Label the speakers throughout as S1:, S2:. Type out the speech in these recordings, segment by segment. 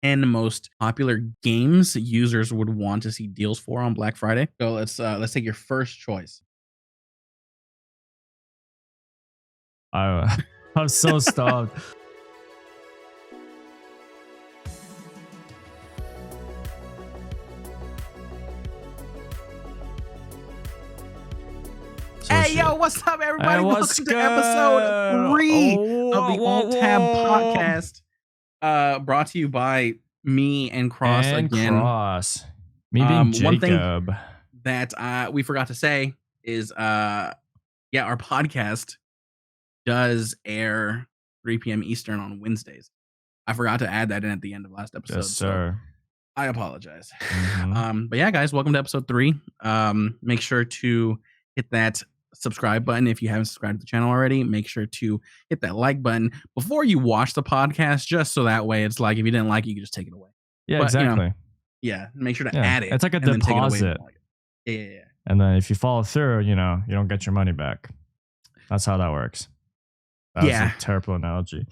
S1: 10 most popular games users would want to see deals for on Black Friday. So let's take your first choice.
S2: I'm so stumped.
S1: Hey, yo, what's up, everybody?
S2: Hey,
S1: Welcome to episode 3 of the Alt Tab podcast. Brought to you by me and Cross again.
S2: Cross. Me being Jacob.
S1: One thing that we forgot to say is, our podcast does air 3 p.m. Eastern on Wednesdays. I forgot to add that in at the end of last episode.
S2: Yes, sir.
S1: So I apologize. But yeah, guys, welcome to episode 3. Make sure to hit that subscribe button if you haven't subscribed to the channel already. Make sure to hit that like button before you watch the podcast, just so that way it's like if you didn't like it, you can just take it away.
S2: Yeah, but, exactly.
S1: Make sure to add it.
S2: It's like a deposit.
S1: Yeah.
S2: And then if you follow through, you don't get your money back. That's how that works. That was a terrible analogy.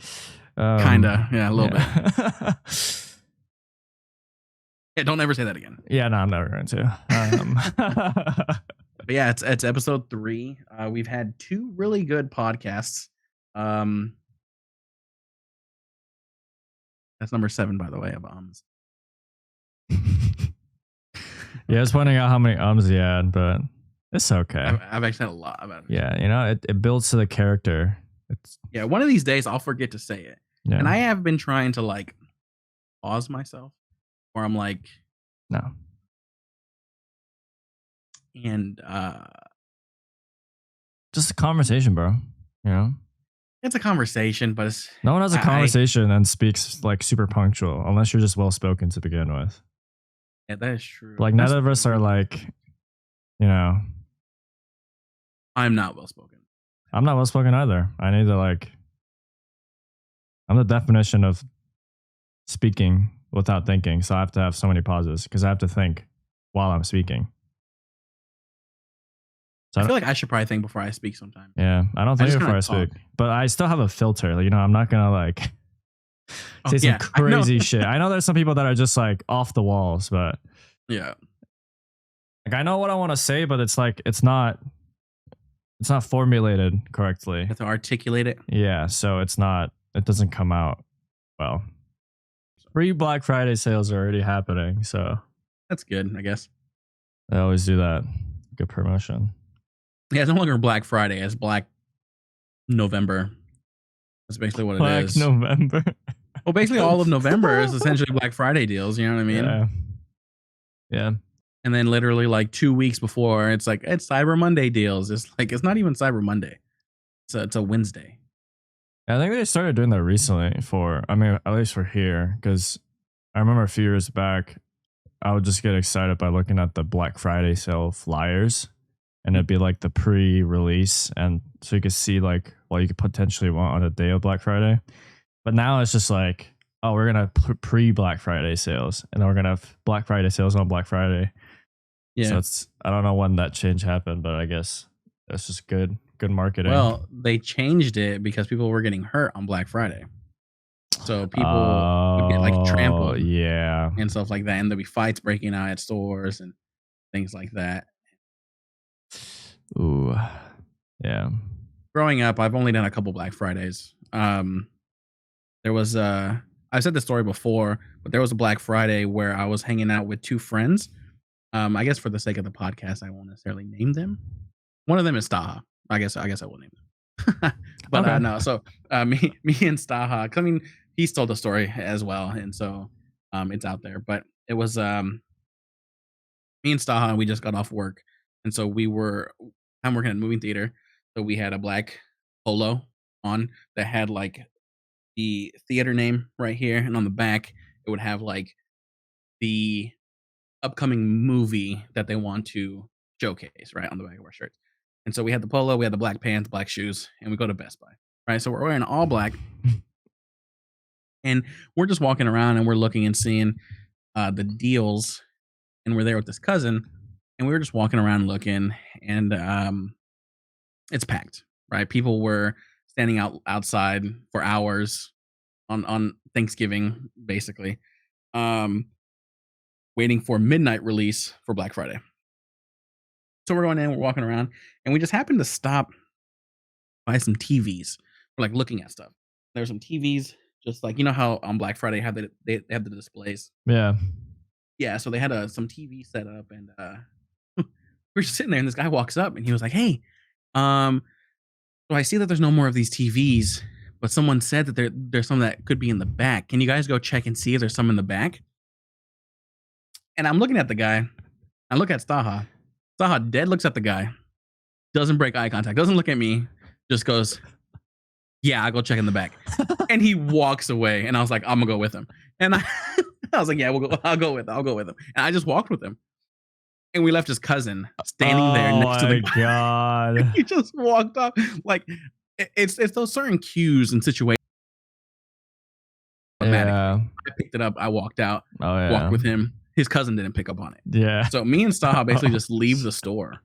S1: Kinda. Yeah, a little bit. Yeah, don't ever say that again.
S2: Yeah, no, I'm never going to.
S1: But yeah, it's episode 3. We've had 2 really good podcasts. That's number 7, by the way, of ums.
S2: Yeah, I was pointing out how many ums he had, but it's okay.
S1: I've actually had a lot about it.
S2: Yeah, it builds to the character.
S1: One of these days I'll forget to say it. Yeah. And I have been trying to like pause myself, where I'm like,
S2: no.
S1: And
S2: just a conversation, bro.
S1: It's a conversation, but
S2: no one has a conversation and speaks like super punctual unless you're just well spoken to begin with.
S1: Yeah, that is true.
S2: Like none of us are like, I'm
S1: not well spoken.
S2: I'm not well spoken either. I need to I'm the definition of speaking without thinking, so I have to have so many pauses because I have to think while I'm speaking.
S1: So I feel like I should probably think before I speak sometimes.
S2: Yeah, I don't think before I speak. But I still have a filter. I'm not going to say some crazy shit. I know there's some people that are just off the walls, but
S1: yeah.
S2: I know what I want to say, but it's not formulated correctly.
S1: You have to articulate it.
S2: Yeah, so it doesn't come out well. Pre-Black Friday sales are already happening, so
S1: that's good, I guess.
S2: I always do that. Good promotion.
S1: Yeah, it's no longer Black Friday. It's Black November. That's basically what it is.
S2: Black November.
S1: Well, basically all of November is essentially Black Friday deals. You know what I mean?
S2: Yeah.
S1: And then literally 2 weeks before, it's Cyber Monday deals. It's it's not even Cyber Monday. It's a Wednesday.
S2: I think they started doing that recently at least for here, because I remember a few years back, I would just get excited by looking at the Black Friday sale flyers, and it'd be the pre-release, and so you could see what you could potentially want on the day of Black Friday. But now it's just we're gonna have pre-Black Friday sales, and then we're gonna have Black Friday sales on Black Friday. Yeah, so I don't know when that change happened, but I guess that's just good marketing.
S1: Well, they changed it because people were getting hurt on Black Friday. So people would get trampled, and stuff like that, and there'll be fights breaking out at stores and things like that.
S2: Ooh, yeah.
S1: Growing up, I've only done a couple Black Fridays. There was I've said this story before, but there was a Black Friday where I was hanging out with 2 friends. I guess for the sake of the podcast, I won't necessarily name them. One of them is Staha. I guess I will name them. But
S2: okay.
S1: No. So me and Staha. I mean, he stole the story as well, and so it's out there. But it was me and Staha. We just got off work, and so I'm working at a movie theater. So we had a black polo on that had the theater name right here, and on the back it would have the upcoming movie that they want to showcase right on the back of our shirts. And so we had the polo, we had the black pants, black shoes, and we go to Best Buy, right? So we're wearing all black, and we're just walking around and we're looking and seeing the deals, and we're there with this cousin, and we were just walking around looking, and it's packed, right? People were standing outside for hours on Thanksgiving, basically, um, waiting for midnight release for Black Friday. So we're going in, we're walking around, and we just happened to stop by some TVs. We're like looking at stuff. There's some TVs, just like you know how on Black Friday have they have the displays.
S2: Yeah.
S1: Yeah, so they had some TV set up, and we're just sitting there, and this guy walks up, and he was like, "Hey, um, so I see that there's no more of these TVs, but someone said that there's some that could be in the back. Can you guys go check and see if there's some in the back?" And I'm looking at the guy. I look at Staha. Staha dead looks at the guy, doesn't break eye contact, doesn't look at me, just goes, "Yeah, I'll go check in the back." And he walks away, and I was like, "I'm gonna go with him." And I was like, "Yeah, I'll go with him. I'll go with him." And I just walked with him, and we left his cousin standing there
S2: Oh
S1: next to the
S2: my
S1: guy.
S2: god.
S1: He just walked off. Like it's those certain cues and situations. Automatically,
S2: Yeah.
S1: I picked it up. I walked out,
S2: Oh yeah.
S1: walked with him. His cousin didn't pick up on it.
S2: Yeah.
S1: So me and Staha basically just leave the store.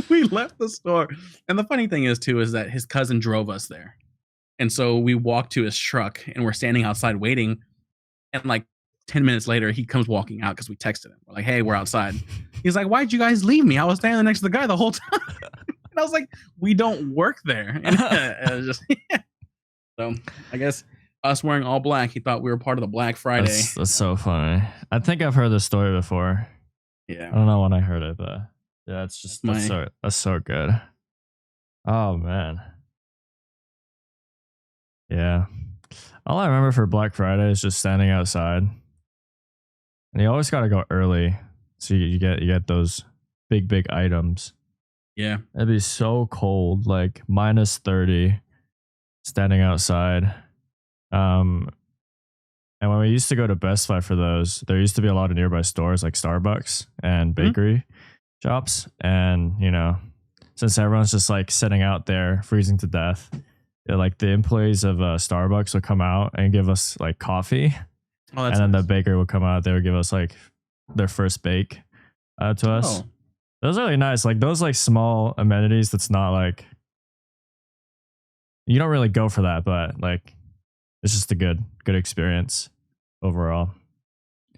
S1: We left the store. And the funny thing is too is that his cousin drove us there. And so we walked to his truck and we're standing outside waiting. And like 10 minutes later, he comes walking out because we texted him. We're like, "Hey, we're outside." He's like, "Why'd you guys leave me? I was standing next to the guy the whole time." And I was like, "We don't work there." And it was just so I guess us wearing all black, he thought we were part of the Black Friday.
S2: That's so funny. I think I've heard this story before. I
S1: Yeah.
S2: don't know when I heard it, but yeah, it's just
S1: My-
S2: that's so good. Oh man. Yeah. All I remember for Black Friday is just standing outside. And you always gotta go early. So you get those big items.
S1: Yeah.
S2: It'd be so cold, like -30, standing outside. And when we used to go to Best Buy for those, there used to be a lot of nearby stores like Starbucks and bakery shops. And, you know, since everyone's just like sitting out there freezing to death, like the employees of Starbucks would come out and give us like coffee.
S1: Oh,
S2: And
S1: that's
S2: then
S1: nice.
S2: the baker would come out, they would give us like their first bake to us.
S1: Oh,
S2: Those are really nice. Like those like small amenities that's not like, you don't really go for that, but like it's just a good experience overall.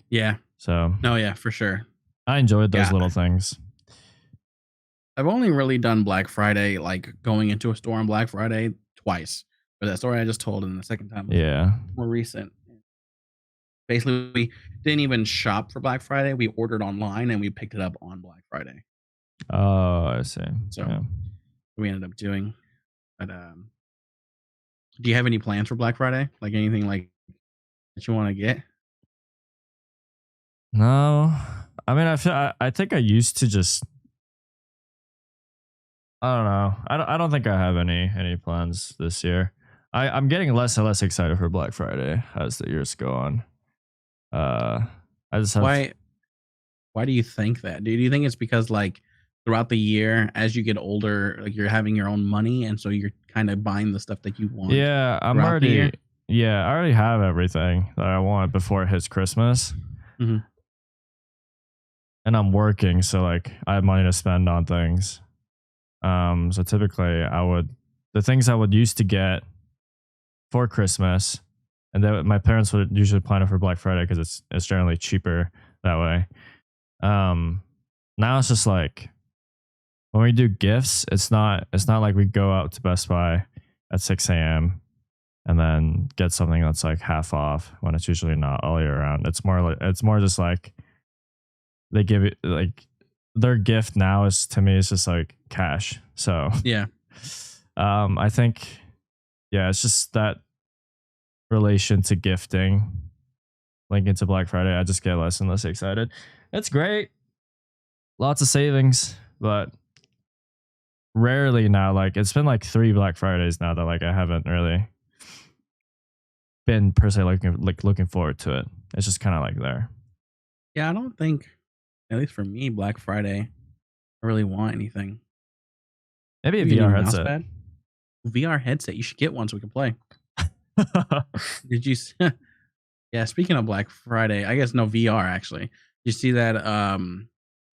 S1: yeah.
S2: So
S1: No, yeah, for sure.
S2: I enjoyed those
S1: Yeah.
S2: little things.
S1: I've only really done Black Friday, like going into a store on Black Friday twice. But that story I just told, and the second time was
S2: Yeah.
S1: more recent. Basically, we didn't even shop for Black Friday. We ordered online and we picked it up on Black Friday.
S2: Oh, I see.
S1: So
S2: Yeah.
S1: we ended up doing. But do you have any plans for Black Friday? Like anything like that you want to get?
S2: No, I mean, I think I used to just, I don't know. I don't think I have any plans this year. I'm getting less and less excited for Black Friday as the years go on. I just have,
S1: Why do you think that? Do you think it's because like throughout the year, as you get older, like you're having your own money, and so you're kind of buying the stuff that you want?
S2: yeah, I'm
S1: throughout the
S2: already,
S1: year?
S2: yeah, I already have everything that I want before it hits Christmas.
S1: Mhm.
S2: And I'm working, so like I have money to spend on things. So typically the things I would used to get for Christmas, and then my parents would usually plan it for Black Friday because it's generally cheaper that way. Now it's just like when we do gifts, it's not like we go out to Best Buy at 6 a.m. and then get something that's like half off when it's usually not all year round. It's more just like they give it like their gift now is to me is just like cash. So
S1: Yeah.
S2: I think yeah, it's just that relation to gifting linking to Black Friday. I just get less and less excited. It's great. Lots of savings, but rarely now. Like it's been like 3 Black Fridays now that like I haven't really been per se looking forward to it. It's just kind of like there.
S1: Yeah, I don't think, at least for me, Black Friday, I really want anything.
S2: Maybe a
S1: Maybe a
S2: VR
S1: new mouse
S2: headset.
S1: pad? VR headset. You should get one so we can play. Did you? Yeah. Speaking of Black Friday, I guess no VR actually. Did you see that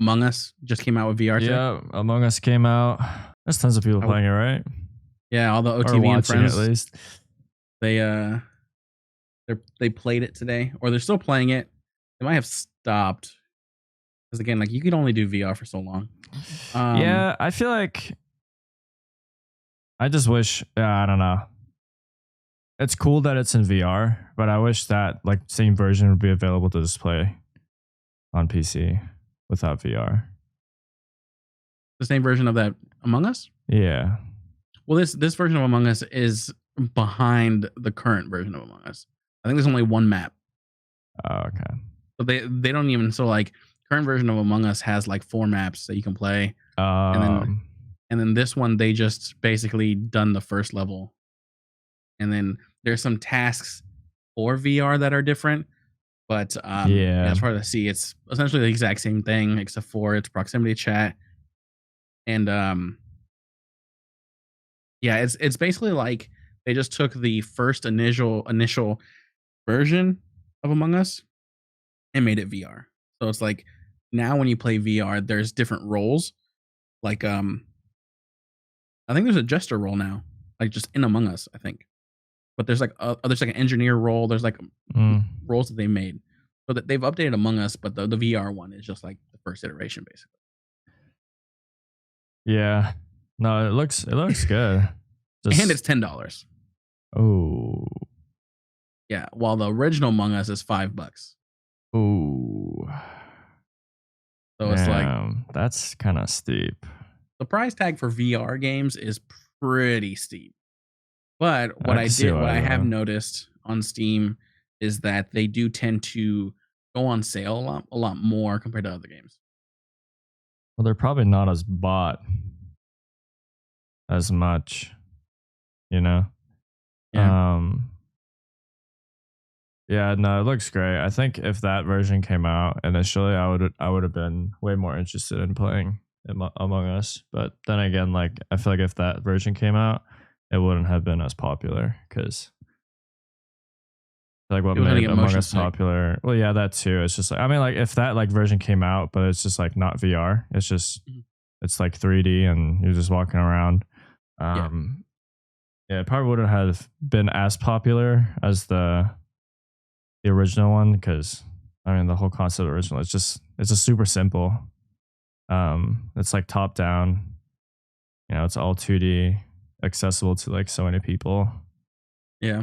S1: Among Us just came out with VR? Too?
S2: Yeah, Among Us came out. There's tons of people playing it, right?
S1: Yeah, all the
S2: Or
S1: OTV and
S2: watching
S1: friends.
S2: at least.
S1: They They played it today, or they're still playing it. They might have stopped because again, like you could only do VR for so long. Um,
S2: Yeah, I feel like I just wish I don't know. It's cool that it's in VR, but I wish that like same version would be available to just play on PC without VR.
S1: the same version of that Among Us.
S2: Yeah.
S1: Well, this version of Among Us is behind the current version of Among Us. I think there's only one map,
S2: Oh, okay.
S1: so they don't even so like current version of Among Us has like 4 maps that you can play, and then
S2: Um.
S1: this one they just basically done the first level, and then there's some tasks for VR that are different. But yeah,
S2: Yeah.
S1: as far as I see, it's essentially the exact same thing except for it's proximity chat, and yeah, it's basically like they just took the first initial version of Among Us and made it VR. So it's like now when you play VR, there's different roles. Like I think there's a jester role now, like just in Among Us, I think. But there's like an engineer role. There's like
S2: Mm,
S1: roles that they made. So that they've updated Among Us, but the VR one is just like the first iteration, basically.
S2: yeah. No, it looks good.
S1: And
S2: Just
S1: it's $10.
S2: oh
S1: Yeah, while the original Among Us is $5.
S2: oh
S1: So it's like
S2: damn, that's kind of steep.
S1: the price tag for VR games is pretty steep. But
S2: I can see
S1: what
S2: why
S1: I have
S2: though.
S1: noticed on Steam is that they do tend to go on sale a lot more compared to other games.
S2: Well, they're probably not as bought as much, you know.
S1: Yeah.
S2: Um, yeah, no, it looks great. I think if that version came out initially, I would have been way more interested in playing Among Us. But then again, like I feel like if that version came out, it wouldn't have been as popular because like what
S1: It was gonna
S2: made
S1: get
S2: Among
S1: motion
S2: Us
S1: sick.
S2: popular. Well, yeah, that too. It's just like I mean, like if that like version came out, but it's just like not VR. It's just
S1: Mhm.
S2: it's like 3D and you're just walking around.
S1: Yeah.
S2: Um, yeah, it probably wouldn't have been as popular as the original one because I mean the whole concept of the original it's just super simple. It's like top down. You know, it's all 2D, accessible to like so many people.
S1: Yeah.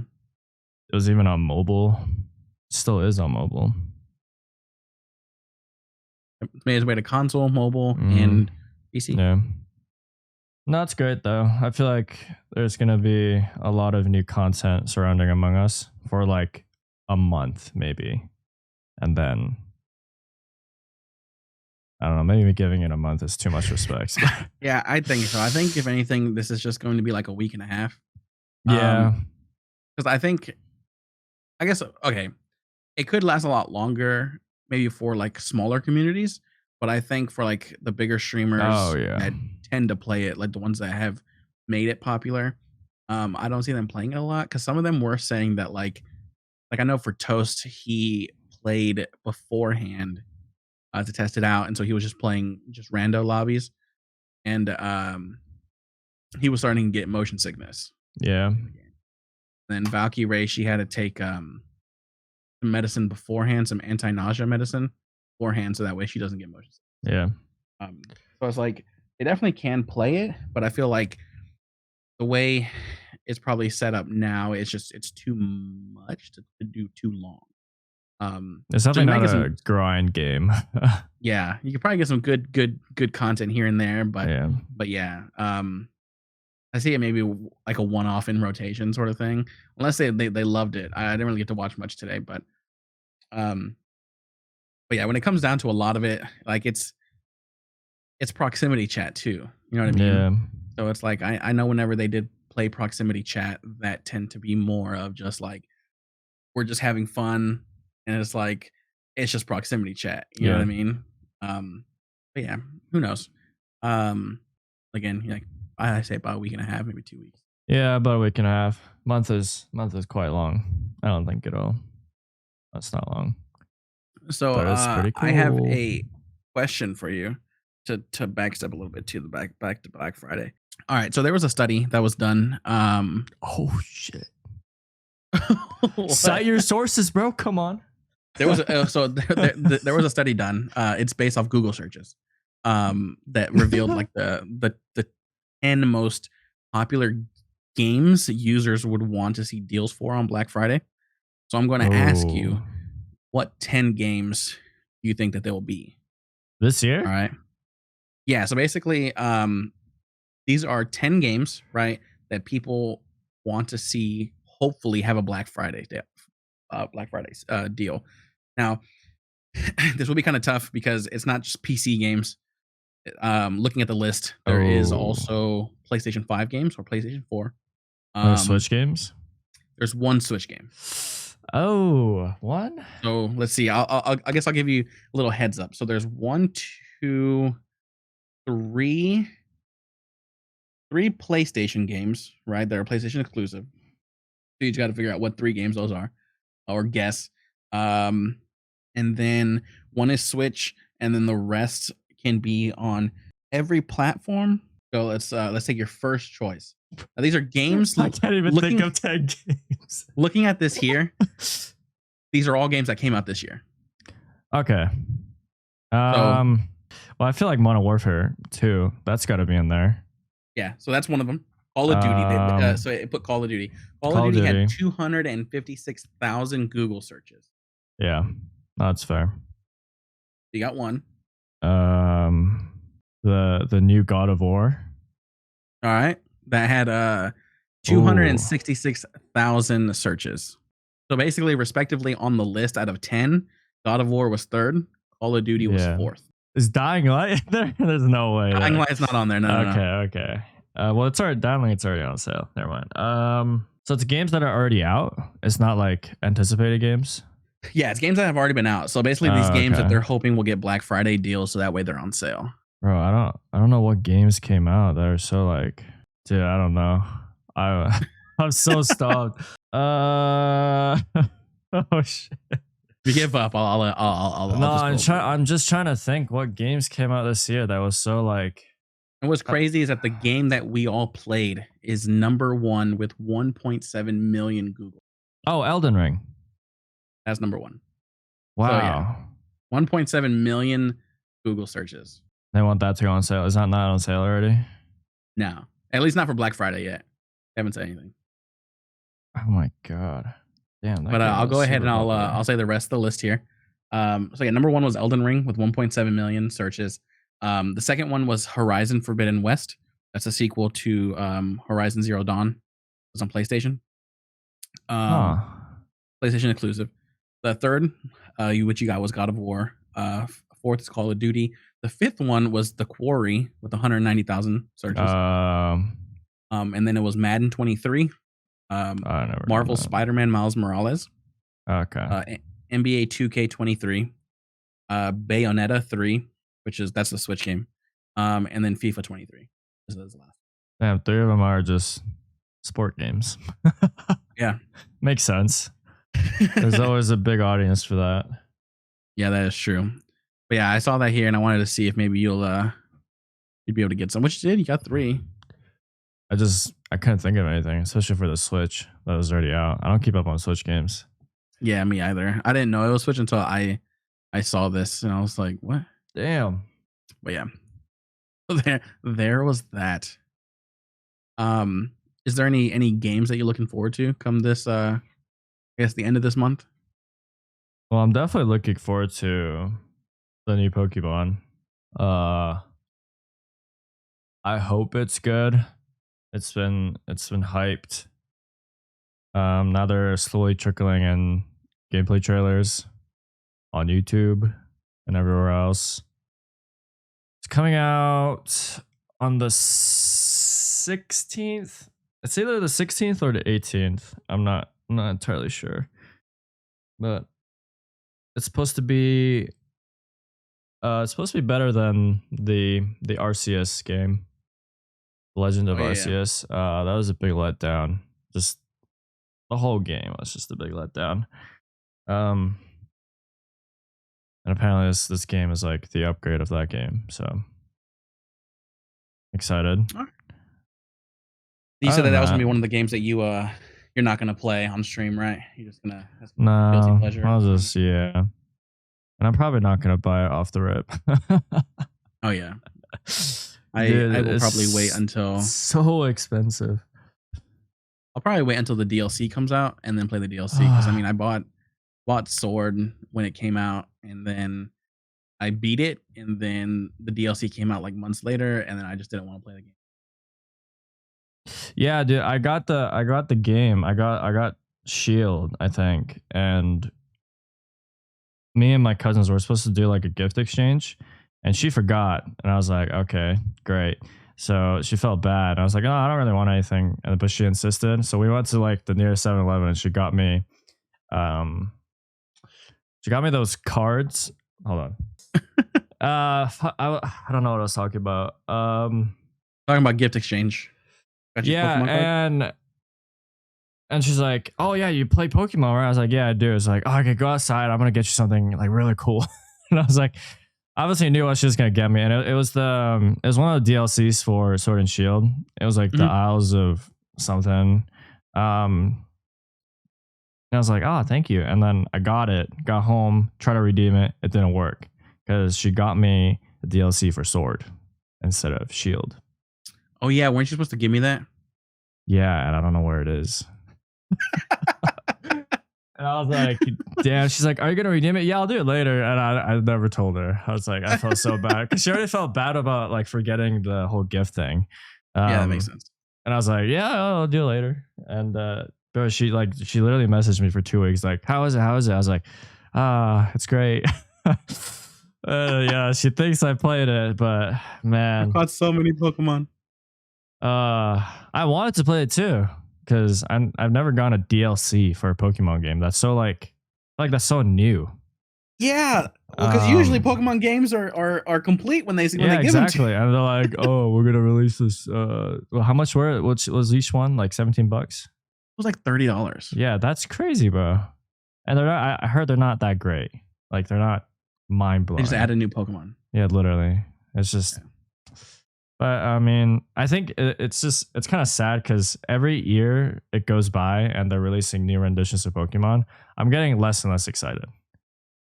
S2: It was even on mobile. Still is on mobile.
S1: It made its way to console, mobile,
S2: Mm,
S1: and PC.
S2: yeah. No, it's great though. I feel like there's gonna be a lot of new content surrounding Among Us for like a month, maybe. And then I don't know, maybe giving it a month is too much respect.
S1: Yeah, I think so. I think if anything, this is just going to be like a week and a half.
S2: Yeah.
S1: Because I think I guess okay, it could last a lot longer, maybe for like smaller communities. But I think for like the bigger
S2: Oh
S1: streamers
S2: yeah.
S1: that tend to play it, like the ones that have made it popular, I don't see them playing it a lot. Because some of them were saying that like I know for Toast, he played beforehand to test it out, and so he was just playing just rando lobbies, and he was starting to get motion sickness
S2: Yeah.
S1: in the game. Then Valky Ray, she had to take some medicine beforehand, some anti-nausea medicine beforehand, so that way she doesn't get motion sickness.
S2: Yeah.
S1: So it's like they definitely can play it, but I feel like the way it's probably set up now, it's too much to do too long.
S2: It's
S1: So you
S2: definitely
S1: might
S2: not
S1: get some,
S2: a grind game.
S1: yeah, you could probably get some good content here and there,
S2: Yeah.
S1: but yeah, I see it maybe like a one-off in rotation sort of thing, unless they loved it. I didn't really get to watch much today, um, but yeah, when it comes down to a lot of it, like it's proximity chat too. You know what I mean?
S2: Yeah.
S1: So it's like I know whenever they did play proximity chat, that tend to be more of just like we're just having fun, and it's like it's just proximity chat. You know what
S2: Yeah.
S1: I mean? But yeah, who knows? Um, again, like I say about a week and a half, maybe 2 weeks.
S2: Yeah, about a week and a half. Month is quite long. I don't think it'll that's not long.
S1: So
S2: But it's pretty
S1: I have
S2: cool.
S1: a question for you to backstep a little bit to the back to Black Friday. All right, so there was a study that was done.
S2: Oh shit. Cite your sources, bro. Come on.
S1: There was there was a study done. It's based off Google searches that revealed like the 10 most popular games users would want to see deals for on Black Friday. So I'm going to ask
S2: Oh,
S1: you, what 10 games do you think that they will be?
S2: this
S1: All
S2: year?
S1: right. Yeah. So basically, these are 10 games, right, that people want to see hopefully have a Black Friday's deal. Now, this will be kind of tough because it's not just PC games. Looking at the list, there is
S2: Oh,
S1: also PlayStation 5 games or PlayStation 4.
S2: no
S1: Um,
S2: Switch games.
S1: there's one Switch game.
S2: Oh, one.
S1: So let's see. I guess I'll give you a little heads up. So there's one, two, three, three PlayStation games, right? That are PlayStation exclusive. So you just got to figure out what three games those are, or guess. Um, and then one is Switch, and then the rest can be on every platform. So let's take your first choice. Now, these are games.
S2: I can't even think of 10 games.
S1: Looking at this here, these are all games that came out this year.
S2: Okay. Well, I feel like Modern Warfare 2. That's got to be in there.
S1: Yeah, so that's one of them. Call of Duty. So it put Call of Duty. Call of Duty had 256,000 Google searches.
S2: Yeah, that's fair.
S1: You got one.
S2: The new God of War.
S1: All right, that had 266,000 searches. So basically, respectively, on the list out of 10, God of War was third. Call of Duty was fourth.
S2: Is Dying Light there? There's no way.
S1: Dying Light's not on there. No.
S2: Okay. Well, it's already Dying Light's already on sale. Never mind. So it's games that are already out. It's not like anticipated games.
S1: Yeah, it's games that have already been out. So basically, these games that they're hoping will get Black Friday deals, so that way they're on sale.
S2: Bro, I don't know what games came out that are so like, dude, I don't know. I'm so stumped. Oh shit.
S1: If you give up, I'll
S2: No, I'm just trying to think what games came out this year that was so like.
S1: And what's crazy is that the game that we all played is number one with 1.7 million Google.
S2: Oh, Elden Ring.
S1: That's number one.
S2: Wow.
S1: So, yeah, 1.7 million Google searches.
S2: They want that to go on sale. Is that not on sale already?
S1: No, at least not for Black Friday yet. They haven't said anything.
S2: Oh my god. Damn.
S1: But I'll go ahead and I'll say the rest of the list here. So yeah, number one was Elden Ring with 1.7 million searches. The second one was Horizon Forbidden West. That's a sequel to Horizon Zero Dawn. It was on PlayStation. PlayStation exclusive. The third, which you got, was God of War. Fourth is Call of Duty. The fifth one was The Quarry with 190,000 searches. And then it was Madden 23. Marvel Spider-Man Miles Morales.
S2: Okay.
S1: NBA 2K23. Bayonetta 3, that's the Switch game. And then FIFA 23. This is the last.
S2: Damn, 3 of them are just sport games.
S1: Yeah.
S2: Makes sense. There's always a big audience for that.
S1: Yeah, that is true. But yeah, I saw that here and I wanted to see if maybe you'd be able to get some, which you did. You got 3.
S2: I couldn't think of anything, especially for the Switch that was already out. I don't keep up on Switch games.
S1: Yeah, me either. I didn't know it was Switch until I saw this and I was like, what?
S2: Damn.
S1: But yeah. So there was that. Is there any games that you're looking forward to come this I guess the end of this month?
S2: Well, I'm definitely looking forward to the new Pokemon. I hope it's good. It's been hyped. Now they're slowly trickling in gameplay trailers on YouTube and everywhere else. It's coming out on the 16th. It's either the 16th or the 18th. I'm not entirely sure. But it's supposed to be better than the RCS game. Legend of Arceus. Yeah. That was a big letdown. Just the whole game was just a big letdown. And apparently this game is like the upgrade of that game. So excited.
S1: You said that was gonna be one of the games that you you're not gonna play on stream, right? You're just gonna that's gonna be guilty
S2: No,
S1: pleasure.
S2: I'll just yeah, and I'm probably not gonna buy it off the rip.
S1: Oh yeah, I
S2: Dude,
S1: will probably wait
S2: it's
S1: until
S2: so expensive.
S1: I'll probably wait until the DLC comes out and then play the DLC because I mean I bought Sword when it came out and then I beat it and then the DLC came out like months later and then I just didn't want to play the game.
S2: Yeah, dude, I got the game. I got Shield, I think, and me and my cousins were supposed to do like a gift exchange, and she forgot, and I was like, okay, great. So she felt bad. I was like, oh, I don't really want anything, but she insisted. So we went to like the nearest 7-Eleven, and um, she got me those cards. Hold on. I don't know what I was talking about.
S1: Talking about gift exchange. Got you
S2: Yeah,
S1: Pokemon card?
S2: and she's like, "Oh yeah, you play Pokemon, right?" I was like, "Yeah, I do." It's like, "Oh, okay, go outside. I'm gonna get you something like really cool." And I was like, obviously knew what she was gonna get me, and it was it was one of the DLCs for Sword and Shield. It was like the
S1: Mhm.
S2: Isles of something. And I was like, "Oh, thank you." And then I got it, got home, tried to redeem it. It didn't work because she got me the DLC for Sword instead of Shield.
S1: Oh yeah, weren't you supposed to give me that?
S2: Yeah, and I don't know where it is. And I was like, damn. She's like, are you going to redeem it? Yeah, I'll do it later. And I never told her. I was like, I felt so bad because she already felt bad about like forgetting the whole gift thing.
S1: Yeah, that makes sense.
S2: And I was like, yeah, I'll do it later. And bro, she literally messaged me for 2 weeks. Like, how is it? How is it? I was like, it's great. Yeah, she thinks I played it, but
S1: I
S2: man,
S1: caught so many Pokemon.
S2: I wanted to play it too because I've never gone a DLC for a Pokemon game. That's so like that's so new.
S1: Yeah, well, because usually
S2: Um,
S1: Pokemon games are complete when
S2: yeah,
S1: they give them to you.
S2: exactly. And they're like, oh, we're gonna release this. Well, how much were it? What was each one? Like $17?
S1: It was like $30.
S2: Yeah, that's crazy, bro. And they're not. I heard they're not that great. Like they're not mind
S1: They just
S2: blowing.
S1: added new Pokemon.
S2: Yeah, literally. It's just.
S1: Yeah.
S2: But I mean, I think it's kind of sad because every year it goes by and they're releasing new renditions of Pokemon. I'm getting less and less excited,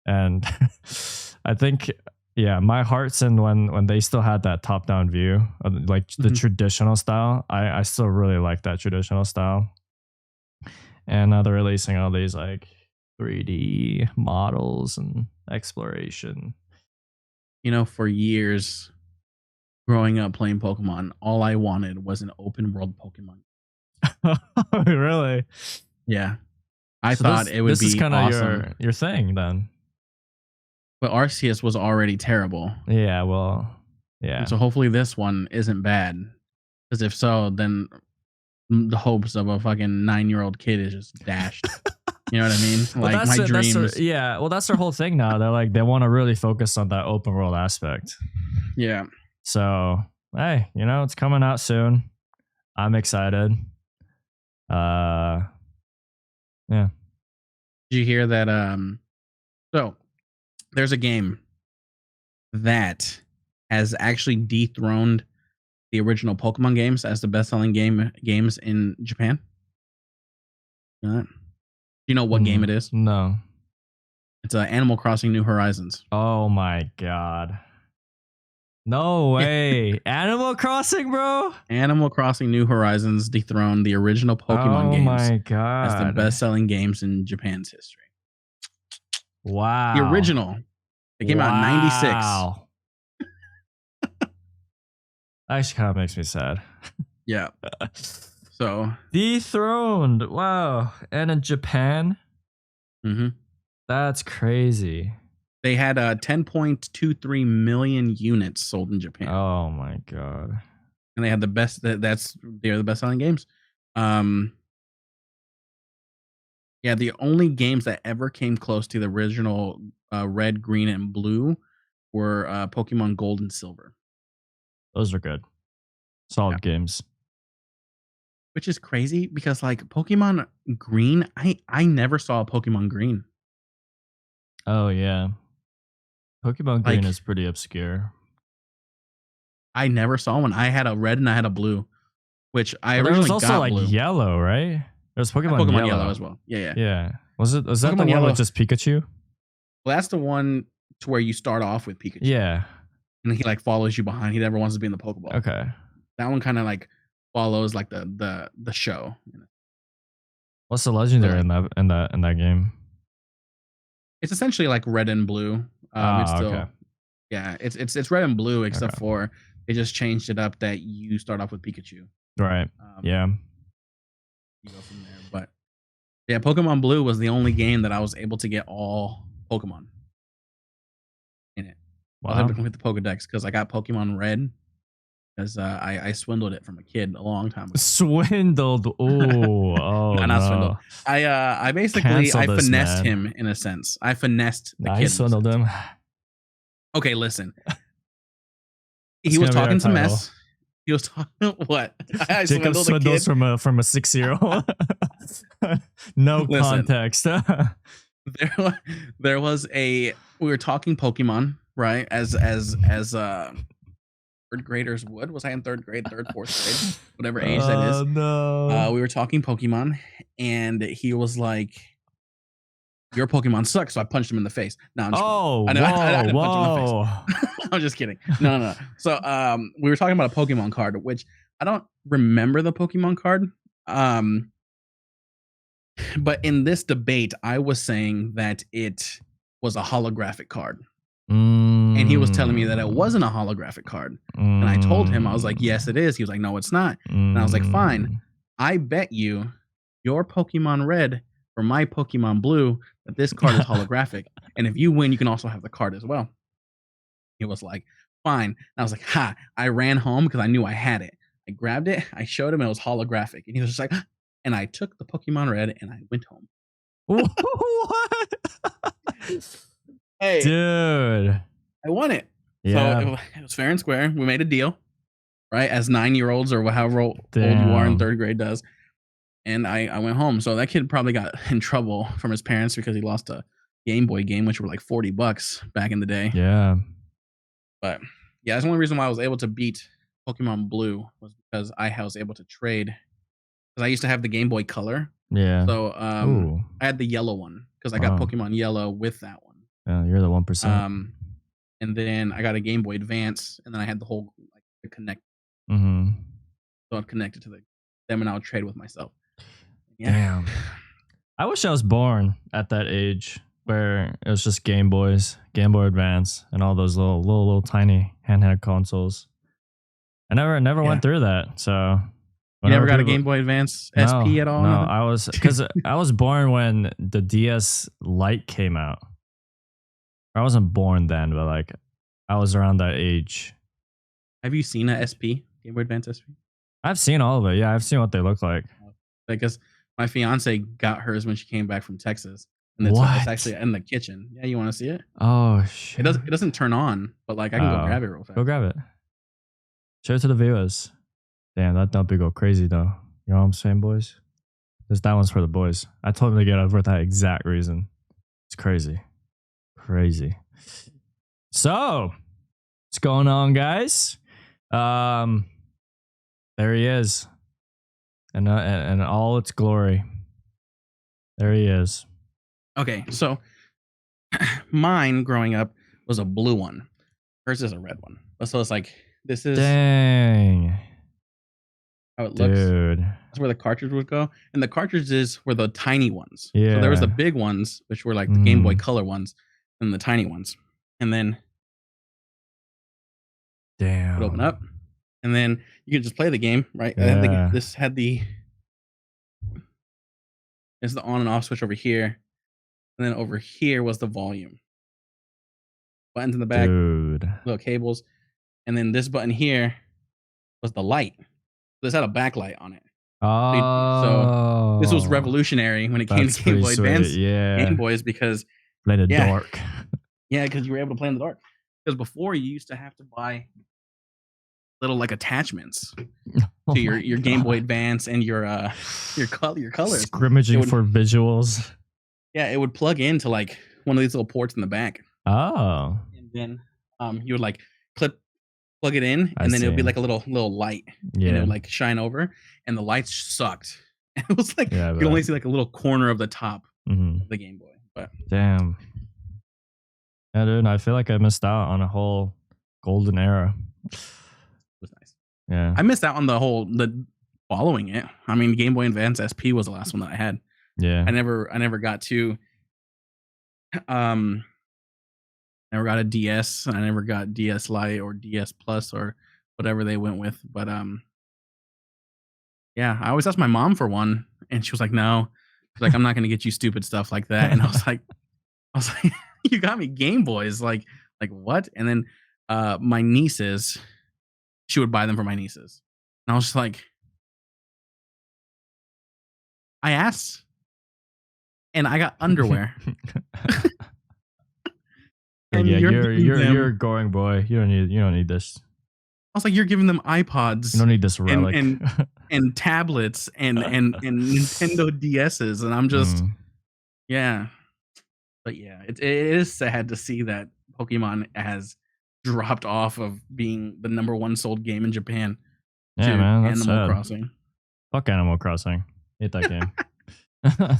S2: and I think yeah, my heart's in when they still had that top down view, like the
S1: Mhm.
S2: traditional style. I still really like that traditional style, and now they're releasing all these like 3D models and exploration.
S1: You know, for years growing up playing Pokemon, all I wanted was an open world Pokemon.
S2: Really?
S1: Yeah, I
S2: So
S1: thought it would
S2: this is
S1: be
S2: kind of
S1: awesome,
S2: your thing then.
S1: but Arceus was already terrible,
S2: Yeah, well, yeah.
S1: and so hopefully this one isn't bad. Because if so, then the hopes of a fucking 9-year-old kid is just dashed. You know what I mean?
S2: Well,
S1: Like my dreams.
S2: yeah. Well, that's their whole thing now. They're like they want to really focus on that open world aspect.
S1: Yeah.
S2: So hey, it's coming out soon. I'm excited. Yeah.
S1: Did you hear that? So there's a game that has actually dethroned the original Pokemon games as the best-selling games in Japan. You know that? Do you know what game it is?
S2: No.
S1: It's Animal Crossing: New Horizons.
S2: Oh my god. No way. Animal Crossing, bro?
S1: Animal Crossing: New Horizons dethroned the original Pokemon
S2: Oh
S1: games
S2: my
S1: as the
S2: god.
S1: best-selling games in Japan's history.
S2: Wow.
S1: The original, it came out in '96.
S2: Wow. Actually kind of makes me sad.
S1: Yeah. So,
S2: Dethroned. Wow. And in Japan?
S1: mhm.
S2: That's crazy.
S1: They had 10.23 million units sold in Japan,
S2: Oh my god.
S1: and they had the best. They're the best-selling games. Um, yeah, the only games that ever came close to the original Red, Green, and Blue were Pokemon Gold and Silver,
S2: Those are good.
S1: yeah.
S2: Solid games.
S1: Which is crazy because like Pokemon Green, I never saw a Pokemon Green.
S2: Oh yeah. Pokemon Green
S1: Like
S2: is pretty obscure.
S1: I never saw one. I had a red and I had a blue, which I
S2: But there was
S1: originally
S2: also
S1: got
S2: like
S1: blue.
S2: yellow, right? There's
S1: And
S2: Pokemon
S1: Pokemon
S2: Yellow.
S1: Yellow as well. Yeah, yeah.
S2: Yeah. Was that the
S1: Pokemon
S2: one
S1: Yellow.
S2: with just Pikachu?
S1: Well, that's the one to where you start off with Pikachu,
S2: Yeah.
S1: and he like follows you behind. He never wants to be in the Pokeball.
S2: Okay.
S1: That one kind of like follows like the show.
S2: What's the legendary
S1: like-
S2: in that game?
S1: It's essentially like red and blue. It's still
S2: okay.
S1: yeah, it's red and blue except
S2: Okay.
S1: for they just changed it up that you start off with Pikachu.
S2: Right. Yeah.
S1: You go from there. But yeah, Pokemon Blue was the only game that I was able to get all Pokemon in it. I was able
S2: Wow.
S1: to complete the Pokedex because I got Pokemon Red because I swindled it from a kid a long time ago.
S2: Swindled. Oh,
S1: No, not swindled. I basically
S2: Cancel this,
S1: finessed
S2: man.
S1: him in a sense. I finessed the
S2: I
S1: kid.
S2: swindled him.
S1: Okay, listen.
S2: It's
S1: He was
S2: gonna be our
S1: talking some
S2: title.
S1: mess. He was talking what? I
S2: Jacob
S1: swindled the kid.
S2: swindles from a 6-year-old. No
S1: Listen.
S2: context.
S1: There was we were talking Pokemon, right? As third graders would. Was I in third grade, fourth grade, whatever age that is?
S2: No.
S1: We were talking Pokemon, and he was like, "Your Pokemon sucks," so I punched him in the face. No, I'm just kidding. I didn't punch him in the face.
S2: Whoa.
S1: I'm just kidding. No. So we were talking about a Pokemon card, which I don't remember the Pokemon card. But in this debate, I was saying that it was a holographic card. And he was telling me that it wasn't a holographic card. And I told him, I was like, yes, it is. He was like, no, it's not. And I was like, fine. I bet you your Pokemon Red for my Pokemon Blue that this card is holographic. And if you win, you can also have the card as well. He was like, fine. And I was like, ha. I ran home because I knew I had it. I grabbed it. I showed him it was holographic. And he was just like, and I took the Pokemon Red and I went home.
S2: What?
S1: Hey,
S2: dude,
S1: I won it.
S2: Yeah.
S1: So it was fair and square. We made a deal, right? As 9-year-olds or however old you are in third grade does. And I went home. So that kid probably got in trouble from his parents because he lost a Game Boy game, which were like $40 back in the day.
S2: Yeah.
S1: But yeah, that's the only reason why I was able to beat Pokemon Blue was because I was able to trade. Because I used to have the Game Boy Color.
S2: Yeah.
S1: So I had the yellow one because I got Pokemon Yellow with that one.
S2: Yeah, you're the 1%.
S1: And then I got a Game Boy Advance, and then I had the whole like the Connect.
S2: Mm-hmm.
S1: So I'm connected to them, and I'll trade with myself.
S2: Yeah. Damn. I wish I was born at that age where it was just Game Boys, Game Boy Advance, and all those little tiny handheld consoles. I never went through that. So
S1: you never got a Game Boy Advance SP at all?
S2: No, I was because I was born when the DS Lite came out. I wasn't born then, but like I was around that age.
S1: Have you seen a SP, Game Boy Advance SP?
S2: I've seen all of it. Yeah, I've seen what they look like.
S1: Because my fiance got hers when she came back from Texas, and it's actually in the kitchen. Yeah, you want to see it?
S2: Oh shit!
S1: It doesn't turn on, but like I can go grab it real fast.
S2: Go grab it. Show it to the viewers. Damn, that don't be go crazy though. You know what I'm saying, boys? That one's for the boys. I told them to get it for that exact reason. It's crazy. Crazy. So, what's going on, guys? There he is. And all its glory. There he is.
S1: Okay, so mine growing up was a blue one. Hers is a red one. So it's like this is
S2: dang
S1: how it looks.
S2: Dude.
S1: That's where the cartridge would go. And the cartridges were the tiny ones.
S2: Yeah.
S1: So there was the big ones, which were like the Game Boy Color ones, and the tiny ones. And then
S2: damn.
S1: it would open up. And then you could just play the game, right?
S2: Yeah.
S1: This had the on and off switch over here. And then over here was the volume. Buttons in the back.
S2: Dude.
S1: Little cables. And then this button here was the light. This had a backlight on it.
S2: Oh.
S1: So this was revolutionary when it came to Game Boy Advance Game Boys because
S2: play in the dark.
S1: Yeah, because you were able to play in the dark. Because before you used to have to buy little like attachments to your Game Boy Advance and your colors.
S2: Scrimmaging for visuals.
S1: Yeah, it would plug into like one of these little ports in the back.
S2: Oh.
S1: And then you would like plug it in, and then it would be like a little light. Yeah. And it would like shine over, and the lights sucked. It was like
S2: Yeah,
S1: you could only see like a little corner of the top of the Game Boy. But
S2: damn. Yeah, dude, I feel like I missed out on a whole golden era.
S1: it was nice.
S2: Yeah.
S1: I missed out on the following it. I mean, Game Boy Advance SP was the last one that I had.
S2: Yeah.
S1: I never got to um never got a DS. I never got DS Lite or DS Plus or whatever they went with. But yeah, I always asked my mom for one, and she was like, "No." She's like, "I'm not gonna get you stupid stuff like that." And I was like, "You got me Game Boys, like what?" And then my nieces, she would buy them for my nieces, and I was just like, I asked, and I got underwear,
S2: Like,
S1: and
S2: yeah,
S1: you're giving
S2: you're a
S1: them.
S2: growing boy. You don't need this.
S1: I was like, you're giving them
S2: You
S1: iPods
S2: don't need this
S1: and
S2: relic.
S1: and tablets and Nintendo DSs, and I'm just
S2: Mm.
S1: yeah. But yeah, it is sad to see that Pokemon has dropped off of being the number one sold game in Japan
S2: Yeah,
S1: to
S2: man, that's
S1: Animal
S2: sad.
S1: Crossing.
S2: Fuck Animal Crossing. Hate that game.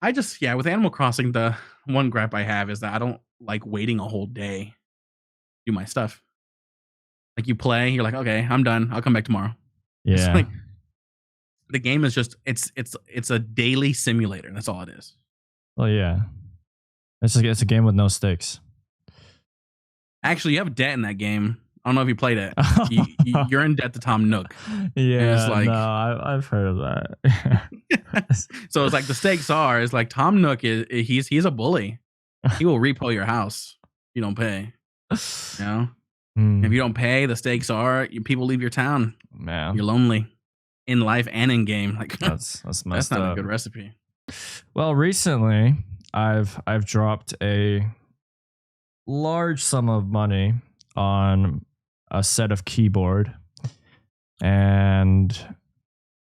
S1: I just with Animal Crossing, the one gripe I have is that I don't like waiting a whole day to do my stuff. Like you play, you're like, okay, I'm done. I'll come back tomorrow. It's
S2: Yeah.
S1: like the game is just it's a daily simulator. That's all it is.
S2: Well, yeah. It's a game with no stakes.
S1: Actually, you have debt in that game. I don't know if you played it. You're in debt to Tom Nook.
S2: Yeah,
S1: like-
S2: no, I've heard of that.
S1: So it's like the stakes are is like Tom Nook he's a bully. He will repo your house if you don't pay. You know? If you don't pay, the stakes are people leave your town.
S2: Man,
S1: You're lonely in life and in game. Like
S2: that's
S1: that's
S2: messed
S1: not
S2: up.
S1: a good recipe.
S2: Well, recently I've dropped a large sum of money on a set of keyboard, and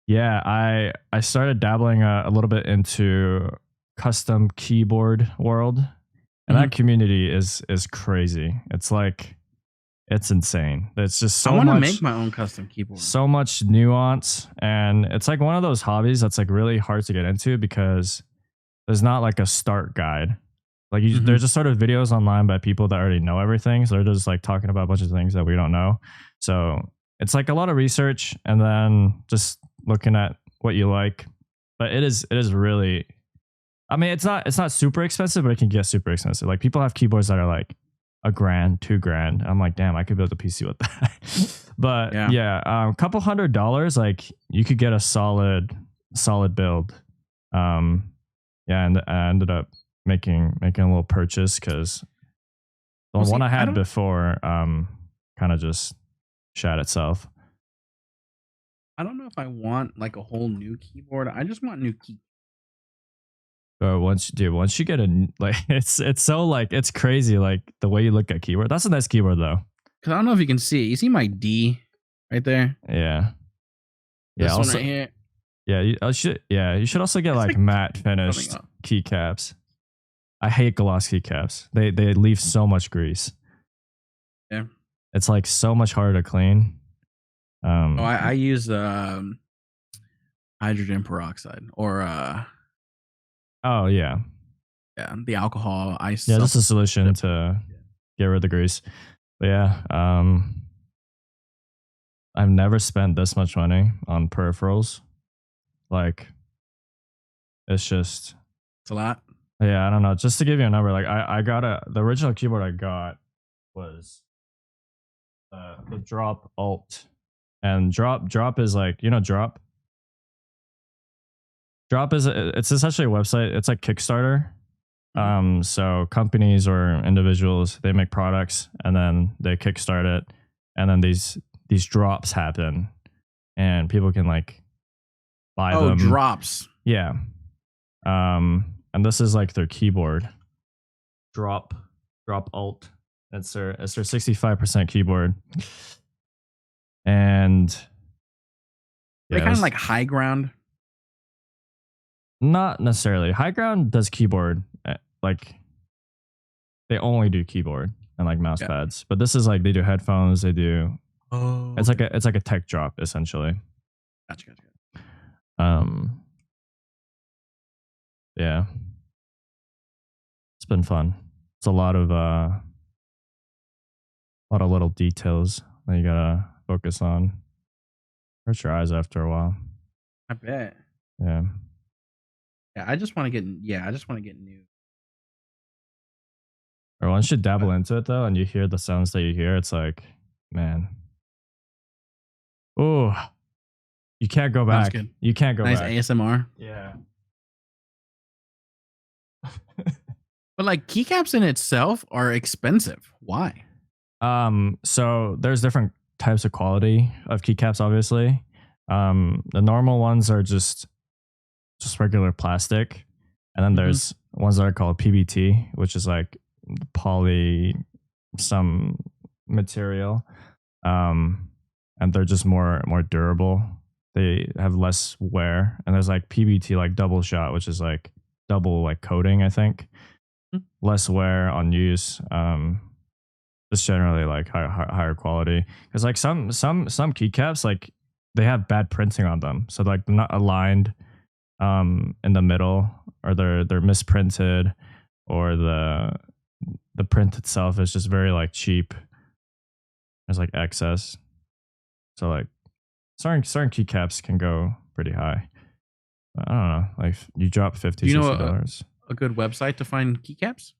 S2: yeah, I started dabbling a little bit into custom keyboard world, and that community is crazy. It's like it's insane. It's just so
S1: I want to
S2: much
S1: make my own custom keyboard.
S2: so much nuance, and it's like one of those hobbies that's like really hard to get into because there's not like a start guide. Like there's just sort of videos online by people that already know everything, so they're just like talking about a bunch of things that we don't know. So it's like a lot of research and then just looking at what you like. But it is really, I mean, it's not super expensive, but it can get super expensive. Like people have keyboards that are like $1,000, $2,000. I'm like, damn, I could build a PC with that. But yeah, a couple $100, like you could get a solid build. Yeah, and I ended up making a little purchase because the one I had before kind of just shat itself.
S1: I don't know if I want like a whole new keyboard. I just want new key.
S2: But once you get like it's so like it's crazy like the way you look at keyboard. That's a nice keyboard though.
S1: Cause I don't know if you can see it. You see my D right there?
S2: Yeah.
S1: This
S2: Yeah.
S1: one
S2: Also,
S1: right here.
S2: yeah. You should also get like matte finished keycaps. I hate gloss keycaps. They leave so much grease.
S1: Yeah.
S2: It's like so much harder to clean.
S1: I use hydrogen peroxide or
S2: oh yeah.
S1: Yeah, the alcohol ice.
S2: Yeah, that's a solution to get rid of the grease. But yeah, I've never spent this much money on peripherals. Like, it's just,
S1: it's a lot.
S2: Yeah, I don't know. Just to give you a number, like I got the original keyboard I got was the Drop Alt, and Drop is like, you know, Drop is it's essentially a website. It's like Kickstarter. So companies or individuals, they make products and then they kickstart it, and then these drops happen and people can like buy them.
S1: Drops.
S2: Yeah. And this is like their keyboard. Drop Alt. It's their 65% keyboard. And
S1: They kind of like High Ground.
S2: Not necessarily. High Ground does keyboard. Like they only do keyboard and like mouse pads. But this is like they do headphones. They do. It's like a tech drop essentially.
S1: Gotcha.
S2: Um, yeah, it's been fun. It's a lot of little details that you gotta focus on. Hurts your eyes after a while.
S1: I bet.
S2: Yeah.
S1: Yeah, I just want to get. Yeah, I just want to get new.
S2: Or once you dabble
S1: But
S2: into it though, and you hear the sounds that you hear, it's like, man, oh, you can't go
S1: sounds
S2: back.
S1: good.
S2: You can't go
S1: Nice
S2: back.
S1: ASMR.
S2: Yeah.
S1: But like keycaps in itself are expensive. Why?
S2: So there's different types of quality of keycaps, obviously. The normal ones are just regular plastic. And then
S1: Hmm.
S2: there's ones that are called PBT, which is like poly some material. And they're just more durable. They have less wear. And there's like PBT like double shot, which is like double like coating, I think. Less wear on use. Just generally like higher quality. Because like some keycaps, like they have bad printing on them. So like they're not aligned in the middle, or they're misprinted, or the print itself is just very like cheap. There's like excess. So like certain keycaps can go pretty high. I don't know. Like you drop
S1: Do
S2: 50
S1: you know
S2: $60.
S1: a good website to find keycaps?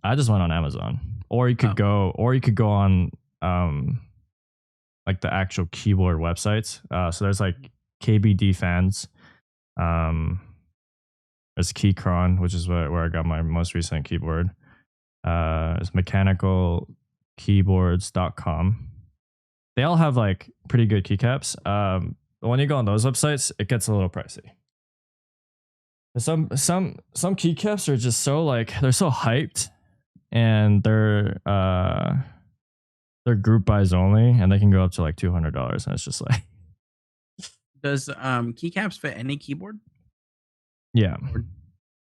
S2: I just went on Amazon. Or you
S1: Oh,
S2: could go on like the actual keyboard websites. So there's like KBD fans. There's Keychron, which is where I got my most recent keyboard. It's mechanicalkeyboards.com. They all have like pretty good keycaps. When you go on those websites, it gets a little pricey. Some keycaps are just so like they're so hyped, and they're group buys only, and they can go up to like $200, and it's just like
S1: does keycaps fit any keyboard?
S2: yeah,
S1: Or,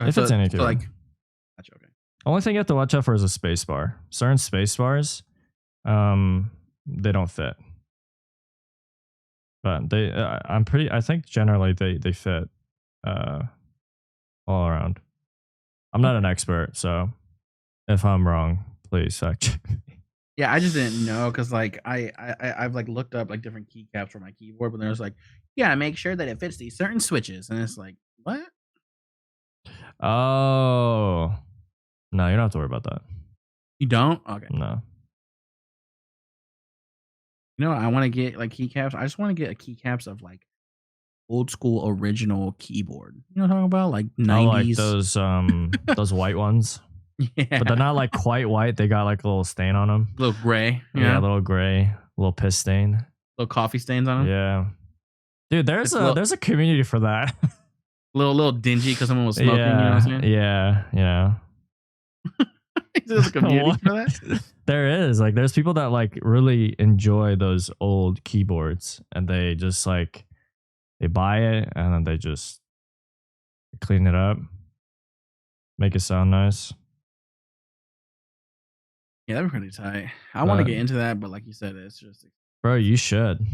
S2: if it's any
S1: so
S2: keyboard.
S1: like, gotcha, okay.
S2: Only thing you have to watch out for is a space bar. Certain space bars, they don't fit. But I think generally they fit all around. I'm not an expert, so if I'm wrong, please fact check me.
S1: Yeah, I just didn't know because like I've like looked up like different keycaps for my keyboard, but there's like, yeah, make sure that it fits these certain switches, and it's like, what?
S2: Oh, no, you don't have to worry about that.
S1: You don't? Okay.
S2: No.
S1: You know, I want to get like keycaps. I just want to get a keycaps of like old school original keyboard. You know what I'm talking about? Like
S2: I like
S1: 90s.
S2: those white ones, but they're
S1: Yeah.
S2: not like quite white. They got like a little stain on them.
S1: Little gray.
S2: Yeah,
S1: Yeah.
S2: a little gray, a little piss stain.
S1: Little coffee stains on them.
S2: Yeah, dude,
S1: It's a little
S2: there's a community for that.
S1: little dingy because someone was smoking, you know what I'm saying?
S2: Yeah.
S1: There's a community
S2: What?
S1: for that.
S2: There is like there's people that like really enjoy those old keyboards, and they just like they buy it and then they just clean it up, make it sound nice.
S1: Yeah, that'd be pretty tight. I want to
S2: But
S1: get into that, but like you said, it's just
S2: bro, you should.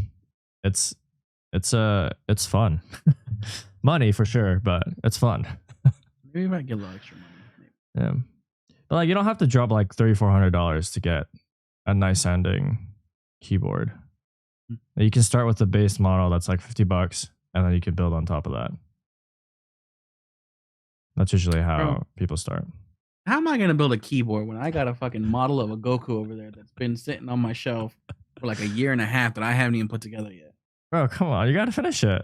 S2: It's it's fun. Money for sure, but it's fun.
S1: maybe if I get a little extra money. Maybe.
S2: Yeah. But like you don't have to drop like $300-$400 to get a nice sounding keyboard. You can start with the base model that's like $50, and then you can build on top of that. That's usually how
S1: Bro,
S2: people start.
S1: how am I gonna build a keyboard when I got a fucking model of a Goku over there that's been sitting on my shelf for like a year and a half that I haven't even put together yet?
S2: Bro, come on, you gotta finish it.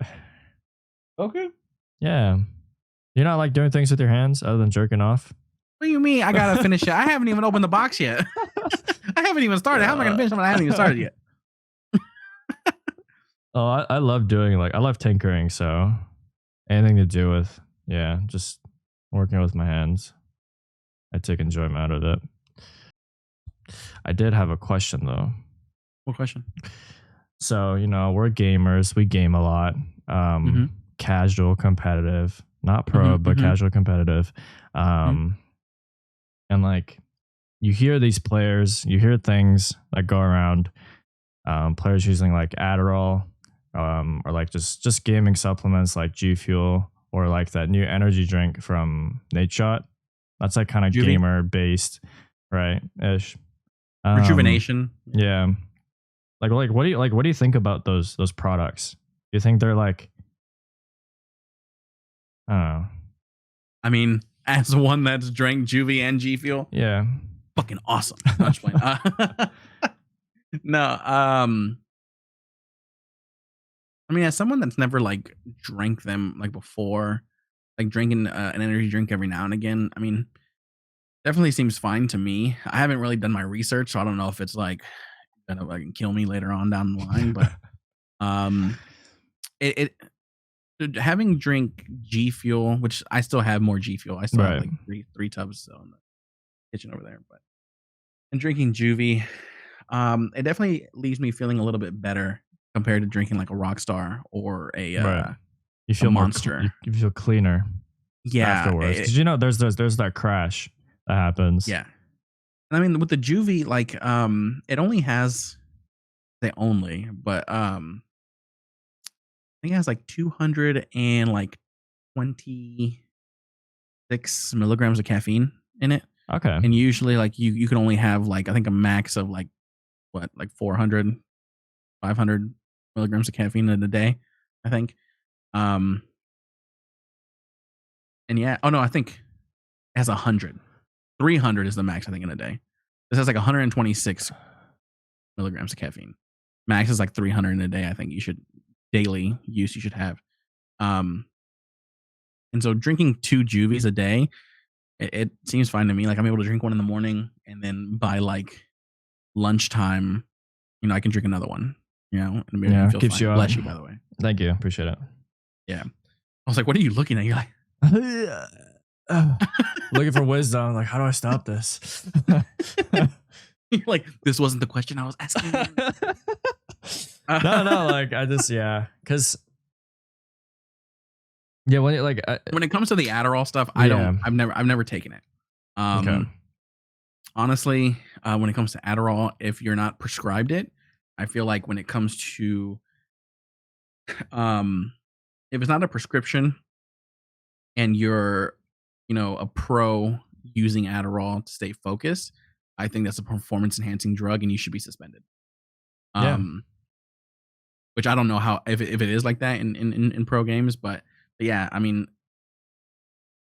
S1: Okay.
S2: Yeah. You're not like doing things with your hands other than jerking off?
S1: What do you mean I gotta finish it? I haven't even opened the box yet. I haven't even started. How am I gonna finish something I haven't even started yet?
S2: Oh, I love doing I love tinkering, so anything to do with just working with my hands. I take enjoyment out of it. I did have a question though.
S1: What question?
S2: So, we're gamers, we game a lot.
S1: Mhm.
S2: Casual competitive, not pro, but
S1: mhm.
S2: casual competitive. And like you hear these players, you hear things that go around, players using like Adderall or like just gaming supplements like G Fuel or like that new energy drink from Nate Shot. That's like kind of
S1: Juvie,
S2: gamer based, right? Ish. Um,
S1: rejuvenation. Yeah.
S2: yeah. Like what do you think about those products? Do you think they're like I don't know.
S1: I mean, as one that's drank Juvie and G Fuel,
S2: Yeah.
S1: fucking awesome. No, I'm just playing. No, I mean, as someone that's never like drank them like before, like drinking an energy drink every now and again, I mean, definitely seems fine to me. I haven't really done my research, so I don't know if it's like gonna like kill me later on down the line. But um, having drink G Fuel, which I still have more G Fuel. I still have
S2: Right.
S1: like three tubs still in the kitchen over there. But and drinking Juvie, it definitely leaves me feeling a little bit better compared to drinking like a Rockstar or
S2: Right. You
S1: a
S2: feel
S1: Monster.
S2: you feel cleaner
S1: Yeah,
S2: afterwards because you know there's that crash that happens.
S1: yeah. And I mean, with the Juvie, like, it only has they only, but I think it has like 200 and like 26 milligrams of caffeine in it.
S2: Okay.
S1: And usually, like, you can only have like I think a max of like what like 400, 500 milligrams of caffeine in a day. I think. Um, and yeah, oh no, I think it has 100. 300 is the max I think in a day. This has like 126 milligrams of caffeine. Max is like 300 in a day. I think you should daily use you should have. Um, and so drinking 2 Juvies a day, it seems fine to me. Like I'm able to drink one in the morning, and then by like lunchtime, I can drink another one. And it makes me
S2: Yeah,
S1: feel
S2: keeps
S1: fine.
S2: you up.
S1: Bless you, by the way.
S2: Thank you. Appreciate it.
S1: Yeah. I was like, what are you looking at? You're like,
S2: Looking for wisdom. Like, how do I stop this?
S1: you're like, this wasn't the question I was asking.
S2: No, like I just because when it, like
S1: when it comes to the Adderall stuff,
S2: Yeah.
S1: I've never taken it.
S2: Okay.
S1: Honestly, when it comes to Adderall, if you're not prescribed it, I feel like when it comes to if it's not a prescription and you're, a pro using Adderall to stay focused, I think that's a performance enhancing drug and you should be suspended.
S2: Yeah.
S1: Which I don't know how if it is like that in pro games, but yeah, I mean,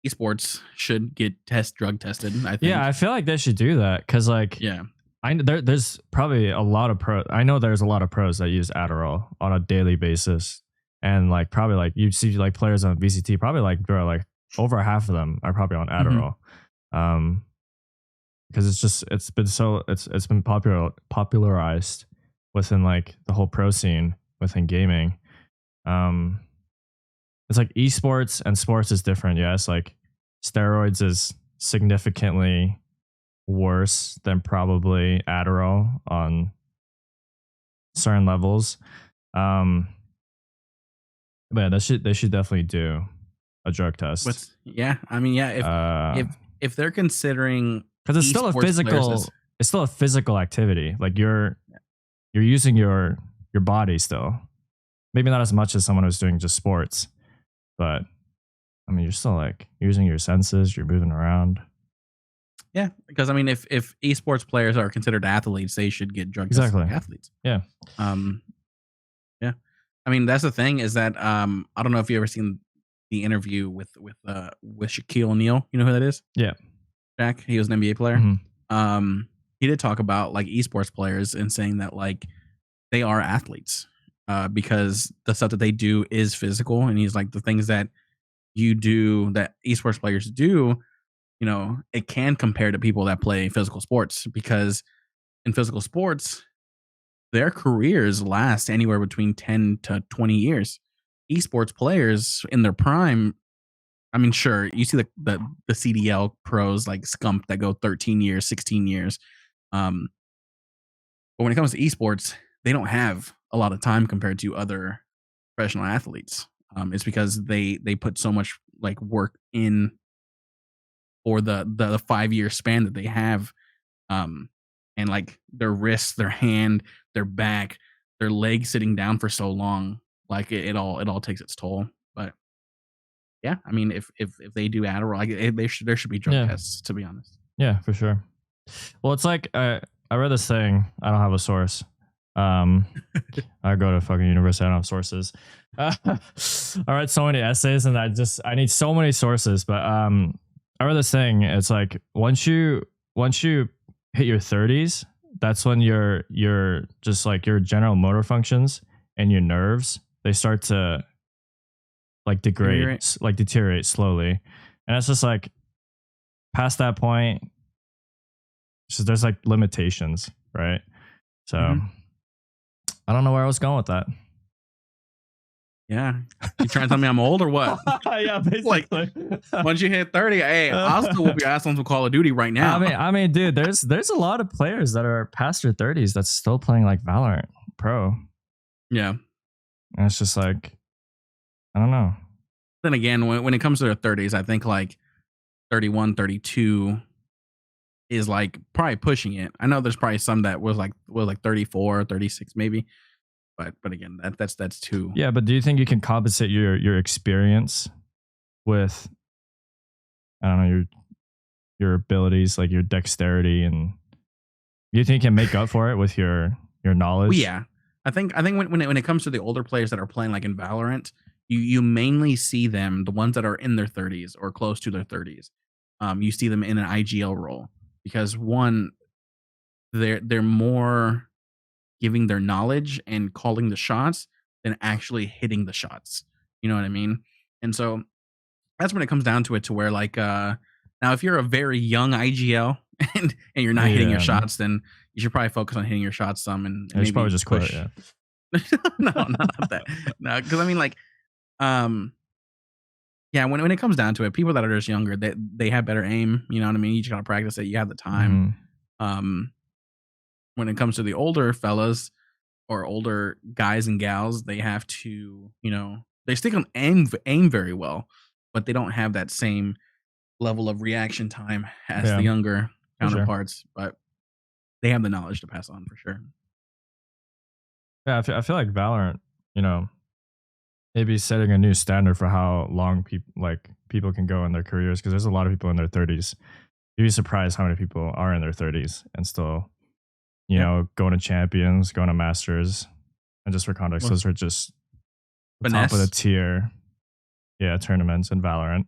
S1: esports should get drug tested. I think.
S2: Yeah, I feel like they should do that because like
S1: Yeah.
S2: there's probably a lot of I know there's a lot of pros that use Adderall on a daily basis, and like probably like you see like players on VCT, probably like bro, like over half of them are probably on Adderall, because it's been popularized within like the whole pro scene within gaming. It's like esports and sports is different. Yes, like steroids is significantly worse than probably Adderall on certain levels. But yeah, they should definitely do a drug test.
S1: But yeah, I mean, yeah, if they're considering
S2: because it's still a physical activity. Like you're using your body still. Maybe not as much as someone who's doing just sports, but I mean, you're still like using your senses. You're moving around.
S1: Yeah, because I mean, if esports players are considered athletes, they should get drug tested like athletes.
S2: Yeah.
S1: Yeah. I mean, that's the thing is that I don't know if you ever seen the interview with Shaquille O'Neal. You know who that is?
S2: Yeah.
S1: Jack. He was an NBA player.
S2: Mm-hmm.
S1: He did talk about like esports players and saying that like they are athletes because the stuff that they do is physical, and he's like the things that you do that esports players do, it can compare to people that play physical sports because in physical sports, their careers last anywhere between 10 to 20 years. Esports players in their prime, I mean, sure, you see the CDL pros like Scump that go 13 years, 16 years. But when it comes to esports, they don't have a lot of time compared to other professional athletes. It's because they put so much like work in for the 5-year span that they have, and like their wrists, their hand, their back, their legs sitting down for so long. like it all takes its toll. But yeah, I mean, if they do Adderall, like, there should be drug
S2: Yeah.
S1: tests, to be honest.
S2: Yeah, for sure. Well, it's like I read this thing. I don't have a source. I go to fucking university. I don't have sources. I read so many essays, and I need so many sources. But I read this thing. It's like once you hit your 30s, that's when your just like your general motor functions and your nerves, they start to like degrade, like deteriorate slowly, and it's just like past that point, so there's like limitations, right? So I don't know where I was going with that.
S1: Yeah, you trying to tell me I'm old or what?
S2: Yeah, basically.
S1: Like, once you hit 30, hey, I'll still whoop your ass on some Call of Duty right now.
S2: I mean, dude, there's a lot of players that are past their 30s that's still playing like Valorant Pro.
S1: Yeah,
S2: and it's just like, I don't know.
S1: Then again, when it comes to their 30s, I think like 31, 32 is like probably pushing it. I know there's probably some that was like 34, 36 maybe. But again, that's too.
S2: Yeah, but do you think you can compensate your experience with, I don't know, your abilities, like your dexterity, and do you think you can make up for it with your knowledge?
S1: Well, yeah, I think when it comes to the older players that are playing like in Valorant, you mainly see them, the ones that are in their 30s or close to their 30s. You see them in an IGL role because one, they're more giving their knowledge and calling the shots than actually hitting the shots. You know what I mean? And so that's when it comes down to it, to where like now if you're a very young IGL and you're not hitting your shots, then you should probably focus on hitting your shots some and maybe
S2: probably just
S1: push.
S2: Quit,
S1: yeah. No, not that. No, because I mean like yeah, when it comes down to it, people that are just younger, they have better aim, you know what I mean? You just gotta practice it, you have the time. When it comes to the older fellas or older guys and gals, they have to, you know, they stick on aim very well, but they don't have that same level of reaction time as the younger counterparts. But they have the knowledge to pass on for sure.
S2: Yeah, I feel like Valorant, you know, maybe setting a new standard for how long people can go in their careers, because there's a lot of people in their 30s. You'd be surprised how many people are in their 30s and still, you know, going to champions, going to masters. And just for context, those are just the top of the tier, tournaments in Valorant.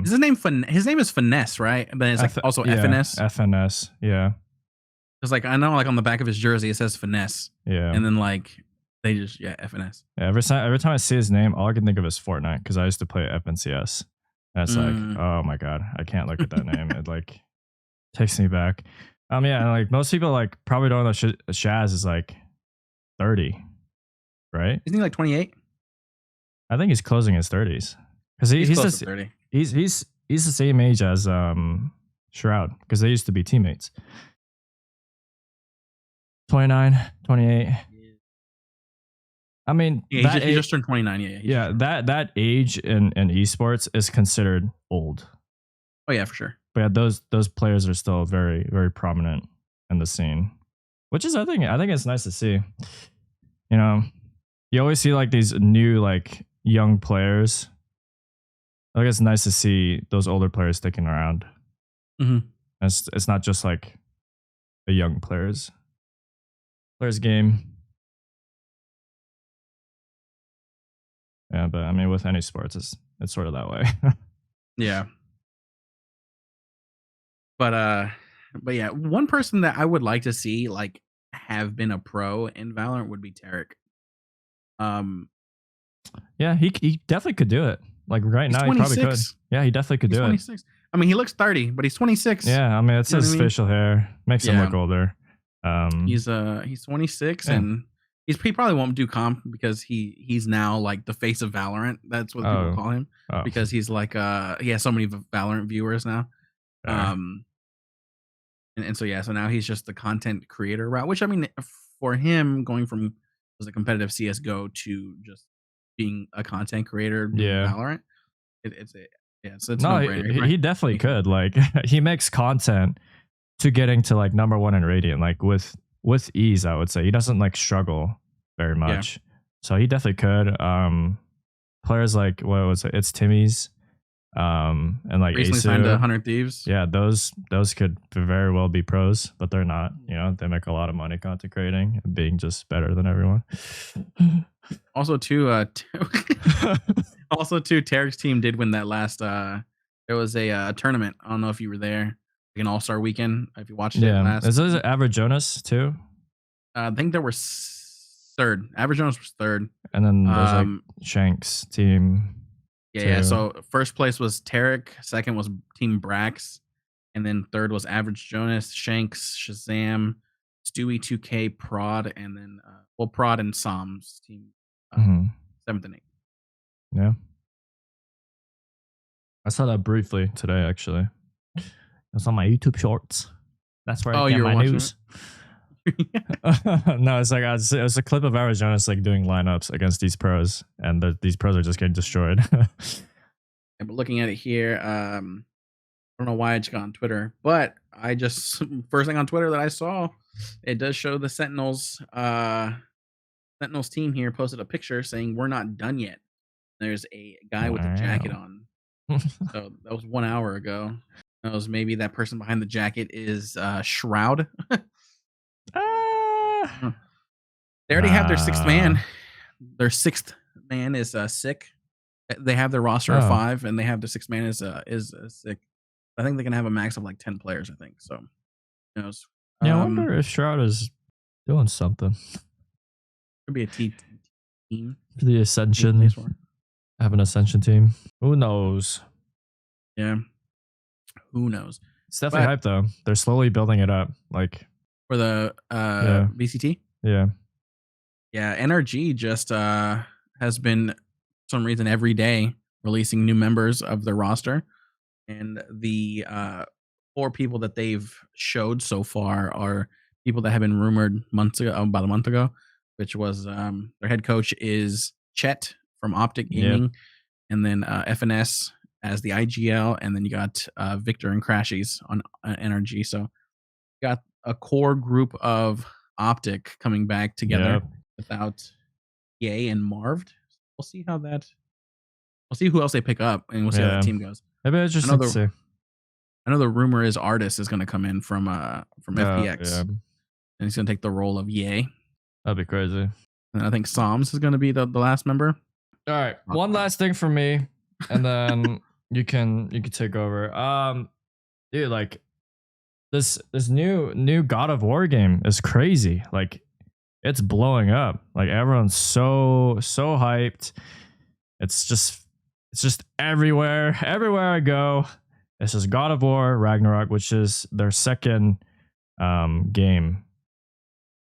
S1: Is his name his name is Finesse, right? But it's like also FNS.
S2: FNS, yeah.
S1: It's like, I know, like on the back of his jersey it says Finesse. Yeah. And then like they just FNS.
S2: Yeah, every time I see his name, all I can think of is Fortnite, because I used to play FNCS. And it's like, oh my god, I can't look at that name. It like takes me back. Yeah, and like most people like probably don't know Shaz is like 30, right?
S1: Isn't he like 28?
S2: I think he's closing his 30s, because he's
S1: close to 30.
S2: He's the same age as Shroud, because they used to be teammates. 29, 28. I mean,
S1: he just turned 29.
S2: Yeah, that age in esports is considered old.
S1: Oh yeah, for sure.
S2: But yeah, those players are still very, very prominent in the scene, which is I think it's nice to see. You know, you always see like these new like young players. I think it's nice to see those older players sticking around. It's not just like the young players game. Yeah, but I mean, with any sports, it's sort of that way.
S1: Yeah. But yeah, one person that I would like to see like have been a pro in Valorant would be Tarek.
S2: Yeah, he definitely could do it. Like right now, he probably could. Yeah, he definitely could do 26.
S1: it. I mean, he looks 30, but he's 26.
S2: Yeah, I mean, it's his facial hair makes him look older.
S1: He's 26, and he probably won't do comp because he's now like the face of Valorant. That's what people call him, because he's like he has so many Valorant viewers now. And so so now he's just the content creator route, which I mean, for him going from was a competitive CS:GO to just being a content creator doing Valorant, it's no
S2: brainer. He definitely could. Like he makes content to getting to like #1 in Radiant, like with ease. I would say he doesn't like struggle very much. So he definitely could. Players like what was it? It's Timmy's, and like
S1: Recently signed to
S2: Asu.
S1: 100 Thieves.
S2: Yeah, those could very well be pros, but they're not. You know, they make a lot of money content creating and being just better than everyone.
S1: Also, too, also too, Tarek's team did win that last. There was a tournament. I don't know if you were there, like an All-Star weekend. If you watched it
S2: Yeah,
S1: last,
S2: is this Average Jonas too?
S1: I think there were third. Average Jones was third.
S2: And then there's like Shank's team.
S1: Yeah. So first place was Tarek. Second was Team Brax, and then third was Average Jonas, Shanks, Shazam, Stewie 2K, Prod, and then Prod and Psalms team 7th and 8th.
S2: Yeah. I saw that briefly today, actually. It's on my YouTube shorts. That's where I get my news. No, it's like it was a clip of Arizona like doing lineups against these pros, and these pros are just getting destroyed.
S1: Yeah, but looking at it here, I don't know why I just got on Twitter, but I just first thing on Twitter that I saw, it does show the Sentinels team here posted a picture saying we're not done yet. There's a guy with a jacket on. So that was 1 hour ago. That was maybe that person behind the jacket is Shroud. They already have their sixth man. Their sixth man is sick. They have their roster of 5, and they have their sixth man is sick. I think they can have a max of like 10 players. I think so. Who knows?
S2: Yeah, I wonder if Shroud is doing something.
S1: Could be a team.
S2: The Ascension. Have an Ascension team. Who knows?
S1: Yeah. Who knows?
S2: It's definitely hype though. They're slowly building it up. Like
S1: for the VCT.
S2: Yeah.
S1: Yeah. NRG just has been, for some reason, every day releasing new members of their roster. And the 4 people that they've showed so far are people that have been rumored about a month ago, which was their head coach is Chet from Optic Gaming, and then FNS as the IGL, and then you got Victor and Crashies on NRG. So you got a core group of Optic coming back together without Yay and Marved. We'll see how that. We'll see who else they pick up, and we'll see how the team goes.
S2: Maybe it's just
S1: I know the rumor is Artist is going to come in from FPX, and he's going to take the role of Yay.
S2: That'd be crazy.
S1: And I think Psalms is going to be the last member.
S2: All right, one last thing for me, and then you can take over. Dude, like this new God of War game is crazy. Like it's blowing up. Like everyone's so hyped. It's just everywhere I go. It's just God of War Ragnarok, which is their second game,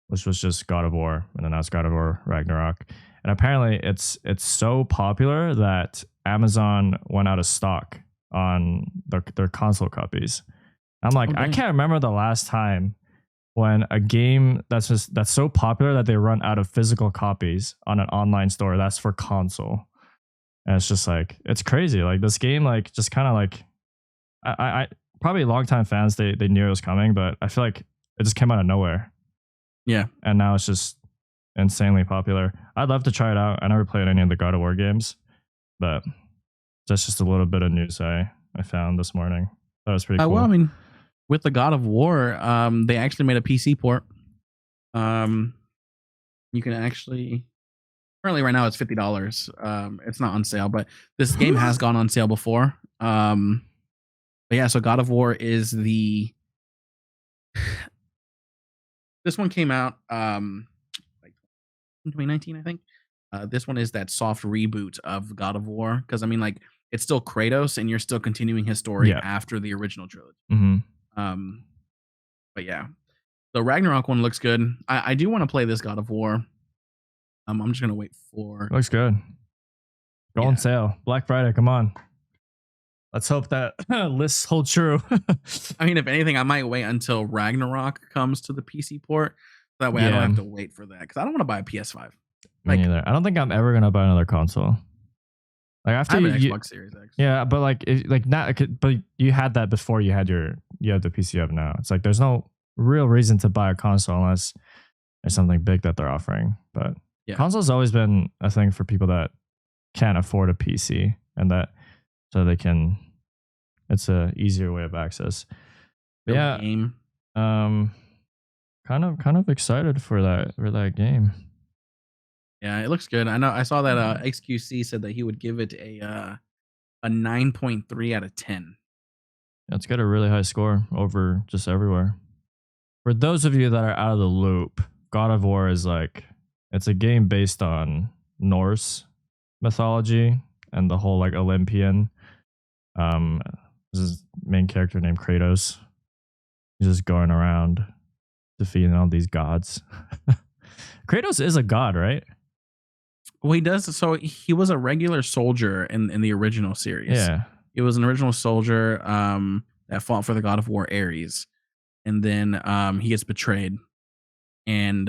S2: which was just God of War, and then now it's God of War Ragnarok. And apparently it's so popular that Amazon went out of stock on their console copies. I'm like, I can't remember the last time when a game that's so popular that they run out of physical copies on an online store that's for console. And it's just like, it's crazy. Like this game, like just kind of like, I probably longtime fans, they knew it was coming, but I feel like it just came out of nowhere.
S1: Yeah.
S2: And now it's just insanely popular. I'd love to try it out. I never played any of the God of War games, but that's just a little bit of news I found this morning. That was pretty cool.
S1: Well, I mean, with the God of War, they actually made a PC port. You can actually, currently right now it's $50. It's not on sale, but this game has gone on sale before. But yeah, so God of War is this one came out like in 2019, I think. This one is that soft reboot of God of War, because I mean, like, it's still Kratos and you're still continuing his story after the original trilogy. But yeah, the Ragnarok one looks good. I do want to play this God of War. I'm just gonna wait for.
S2: Looks good. Go on sale, Black Friday. Come on. Let's hope that lists hold true.
S1: I mean, if anything, I might wait until Ragnarok comes to the PC port. That way I don't have to wait for that, because I don't want to buy a PS5.
S2: Me neither. I don't think I'm ever gonna buy another console. Like after
S1: I have an Xbox Series X.
S2: Yeah, but like not. But you had that before you had the PC up now. It's like there's no real reason to buy a console unless there's something big that they're offering. But
S1: Yeah.
S2: Console's always been a thing for people that can't afford a PC, and that so they can. It's a easier way of access. But
S1: Real
S2: yeah,
S1: game.
S2: um, kind of excited for that game.
S1: Yeah, it looks good. I know I saw that XQC said that he would give it a 9.3 out of 10.
S2: It's got a really high score over just everywhere. For those of you that are out of the loop, God of War is like it's a game based on Norse mythology and the whole like Olympian. Um, this is main character named Kratos. He's just going around defeating all these gods. Kratos is a god, right?
S1: Well, he does. So he was a regular soldier in the original series.
S2: Yeah.
S1: He was an original soldier that fought for the God of War Ares, and then he gets betrayed, and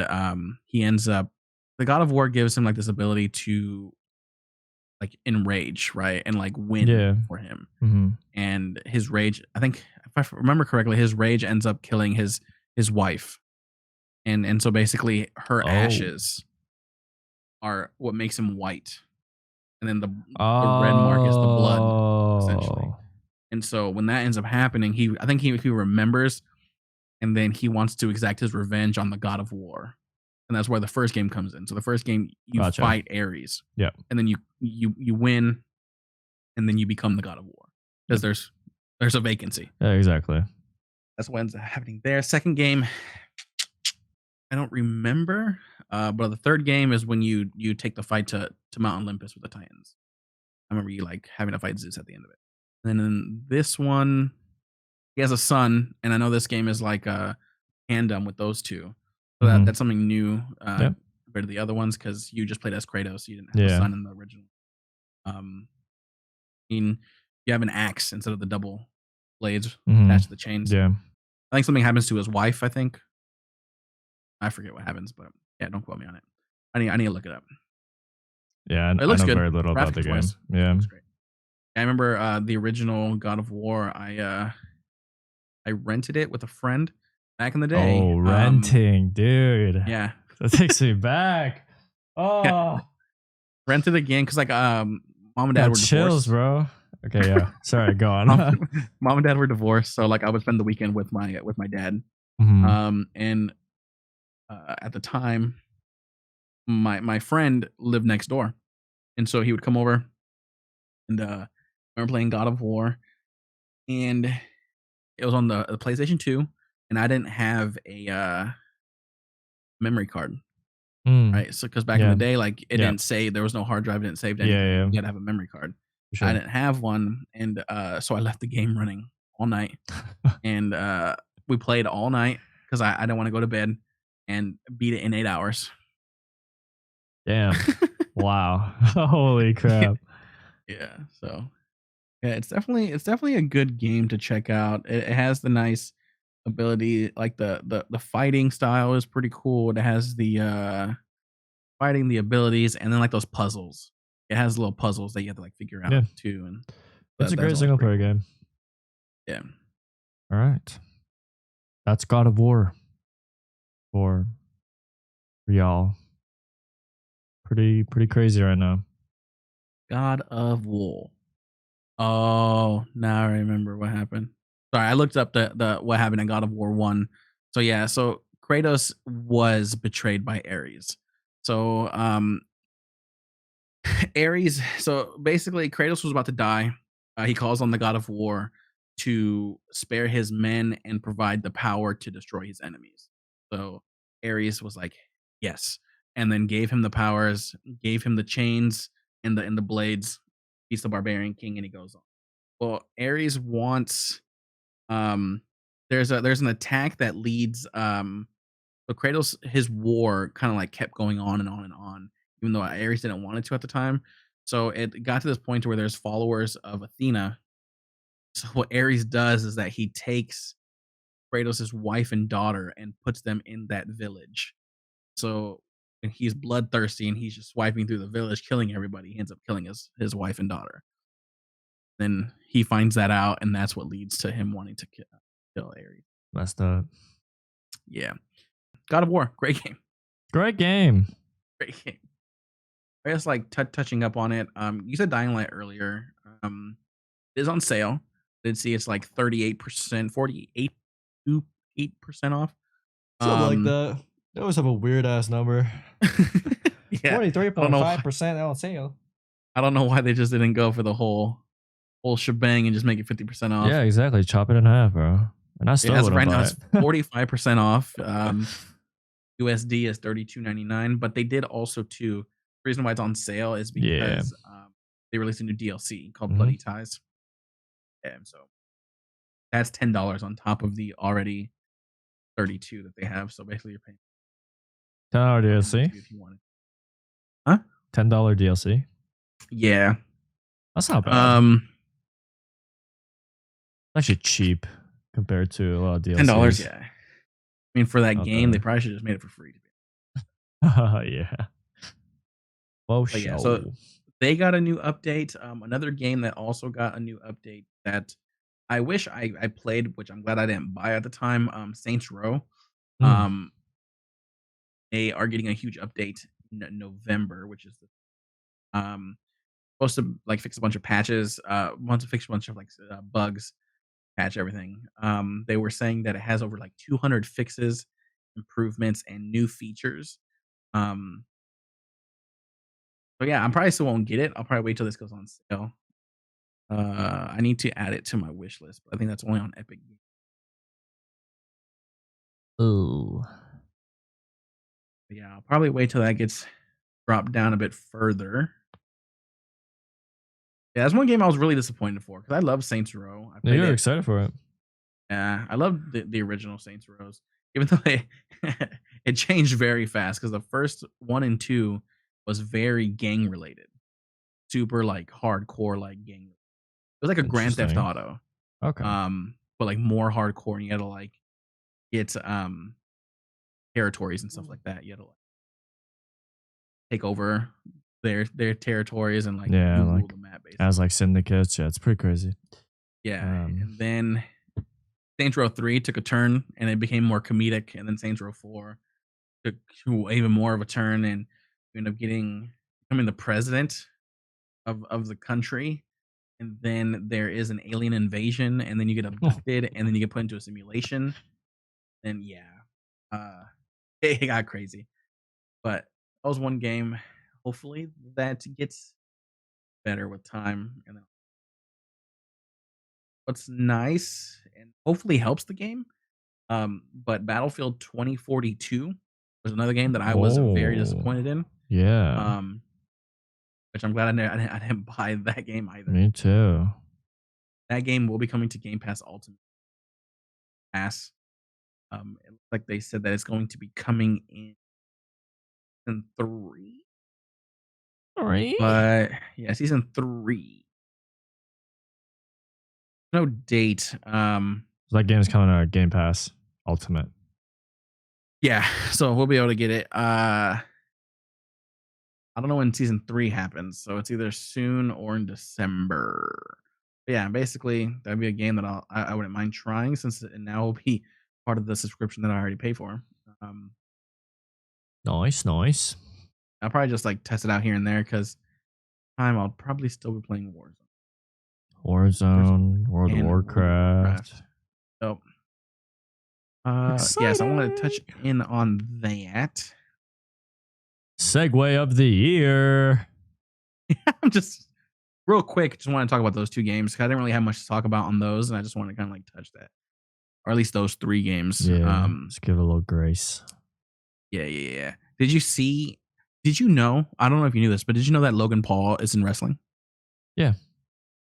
S1: he ends up. The God of War gives him like this ability to like enrage, right, and like win
S2: Yeah.
S1: for him.
S2: Hmm.
S1: And his rage, I think, if I remember correctly, his rage ends up killing his wife, and so basically her
S2: Oh.
S1: ashes are what makes him white, and then the red mark is the blood, essentially.
S2: Oh.
S1: And so when that ends up happening, I think he remembers, and then he wants to exact his revenge on the God of War, and that's where the first game comes in. So the first game you
S2: Gotcha.
S1: fight Ares,
S2: Yeah.
S1: and then you win, and then you become the God of War because
S2: Yep.
S1: there's a vacancy.
S2: Yeah, exactly.
S1: That's what ends up happening there. Second game, I don't remember, but the third game is when you take the fight to Mount Olympus with the Titans. I remember you like having to fight Zeus at the end of it. And then in this one, he has a son, and I know this game is like a tandem with those two. So
S2: Mhm.
S1: that's something new
S2: Yep.
S1: compared to the other ones because you just played as Kratos, you didn't have a
S2: Yeah.
S1: son in the original. I mean, you have an axe instead of the double blades
S2: Mhm.
S1: attached to the chains.
S2: Yeah.
S1: I think something happens to his wife. I think I forget what happens, but yeah, don't quote me on it. I need to look it up.
S2: Yeah.
S1: But it
S2: I
S1: looks
S2: know
S1: good,
S2: very little about the
S1: graphics
S2: game.
S1: wise.
S2: Yeah.
S1: Looks great. I remember the original God of War. I rented it with a friend back in the day.
S2: Oh, renting, dude.
S1: Yeah,
S2: That takes me back.
S1: yeah,
S2: Oh,
S1: rented again because like mom and dad
S2: got
S1: were
S2: chills,
S1: divorced.
S2: bro. Okay, yeah. Sorry, go on.
S1: Mom, mom and dad were divorced, so like I would spend the weekend with my dad.
S2: Mhm.
S1: And at the time, my friend lived next door, and so he would come over, and we were playing God of War, and it was on the PlayStation 2, and I didn't have a memory card.
S2: Mm.
S1: Right, so because back in the
S2: Yeah.
S1: day, like, it
S2: Yeah.
S1: didn't save, there was no hard drive, it didn't save
S2: Yeah,
S1: anything.
S2: yeah.
S1: You had to have a memory card.
S2: For
S1: I
S2: sure.
S1: didn't have one, and, so I left the game running all night, and, we played all night because I didn't wanna go to bed, and beat it in 8 hours.
S2: Damn. Wow. Holy crap.
S1: Yeah, so, yeah, it's definitely a good game to check out. It has the nice ability, like, the fighting style is pretty cool. It has the, fighting, the abilities, and then, like, those puzzles. It has little puzzles that you have to, like, figure
S2: Yeah.
S1: out too, and
S2: It's a
S1: that's
S2: great
S1: always
S2: single
S1: pretty
S2: player
S1: cool.
S2: game.
S1: Yeah.
S2: All right. That's God of War for y'all. Pretty crazy right now.
S1: God of War. Oh, now I remember what happened. Sorry, I looked up the what happened in God of War 1. So, yeah, so Kratos was betrayed by Ares. So, Ares, so basically Kratos was about to die. He calls on the God of War to spare his men and provide the power to destroy his enemies. So Ares was like, "Yes," and then gave him the powers, gave him the chains and the blades. He's the barbarian king, and he goes on. Well, Ares wants there's an attack that leads so Kratos, his war kind of like kept going on and on and on, even though Ares didn't want it to at the time. So it got to this point to where there's followers of Athena. So what Ares does is that he takes Kratos' wife and daughter and puts them in that village. So and he's bloodthirsty and he's just swiping through the village, killing everybody. He ends up killing his wife and daughter. Then he finds that out, and that's what leads to him wanting to kill Ares.
S2: Messed up.
S1: Yeah, God of War, great game,
S2: Great game.
S1: great game. I guess like touching up on it. You said Dying Light earlier. It is on sale. Did see it's like 38%, 48 to 8% off.
S3: Something like
S1: Um,
S3: that. They always have a weird ass number.
S1: yeah, I don't know.
S3: 43.5% on sale.
S1: I don't know why they just didn't go for the whole shebang and just make it 50% off.
S2: Yeah, exactly. Chop it in half, bro. And I still
S1: As of
S2: wouldn't
S1: right now,
S2: buy
S1: it's
S2: it.
S1: 45% off. USD is 32.99, but they did also too. The reason why it's on sale is
S2: Yeah.
S1: because they released a new DLC called
S2: Mhm.
S1: Bloody Ties. And so that's $10 on top of the already 32 that they have. So basically you're paying
S2: $10 DLC.
S1: if you want it. Huh?
S2: $10 DLC.
S1: Yeah.
S2: That's not bad. Actually cheap compared to a lot of DLCs.
S1: $10, yeah. I mean, for that
S2: Not
S1: game, they
S2: bad.
S1: probably should have just made it for free.
S2: Yeah. Well,
S1: But yeah, so they got a new update. Another game that also got a new update that I wish I played, which I'm glad I didn't buy at the time. Saints Row. Um, they are getting a huge update in November, which is supposed to like fix a bunch of patches. Want to fix a bunch of like bugs, patch everything. They were saying that it has over like 200 fixes, improvements, and new features. So yeah, I probably still won't get it. I'll probably wait till this goes on sale. I need to add it to my wish list, but I think that's only on Epic.
S2: ooh.
S1: But yeah, I'll probably wait till that gets dropped down a bit further. Yeah, that's one game I was really disappointed for because I love Saints Row. I
S2: Yeah,
S1: played
S2: you're
S1: it.
S2: excited for it.
S1: Yeah, I love the original Saints Rows, even though it changed very fast because the first 1 and 2 was very gang related, super like hardcore like gang. It was like a Grand Theft
S2: Interesting.
S1: Auto,
S2: Okay.
S1: but like more hardcore, and you had to like get territories and stuff like that. You had to like take over their territories and like
S2: Yeah,
S1: you rule
S2: like
S1: the map basically.
S2: as like syndicates. Yeah, it's pretty crazy.
S1: Yeah, and then Saints Row 3 took a turn and it became more comedic, and then Saints Row 4 took even more of a turn and you end up becoming the president of the country. And then there is an alien invasion, and then you get abducted, and then you get put into a simulation. And yeah, it got crazy. But that was one game. Hopefully that gets better with time. And then what's nice and hopefully helps the game. But Battlefield 2042 was another game that I was very disappointed in.
S2: Yeah.
S1: Which I'm glad I didn't buy that game either.
S2: Me too.
S1: That game will be coming to Game Pass Ultimate Pass. It looks like they said that it's going to be coming in season 3.
S2: All right.
S1: But yeah, season 3. No date.
S2: That game is coming out of Game Pass Ultimate.
S1: Yeah, so we'll be able to get it. I don't know when season 3 happens, so it's either soon or in December. But yeah, basically that'd be a game that I wouldn't mind trying since it now will be part of the subscription that I already pay for.
S2: Nice.
S1: I'll probably just like test it out here and there because I'll probably still be playing
S2: Warzone, World of Warcraft.
S1: So, yes, I want to touch in on that.
S2: Segue of the year.
S1: I'm just real quick. Just want to talk about those 2 games. I didn't really have much to talk about on those, and I just want to kind of like touch that, or at least those 3 games.
S2: Yeah, just give it a little grace.
S1: Yeah. Did you know? I don't know if you knew this, but did you know that Logan Paul is in wrestling?
S2: Yeah,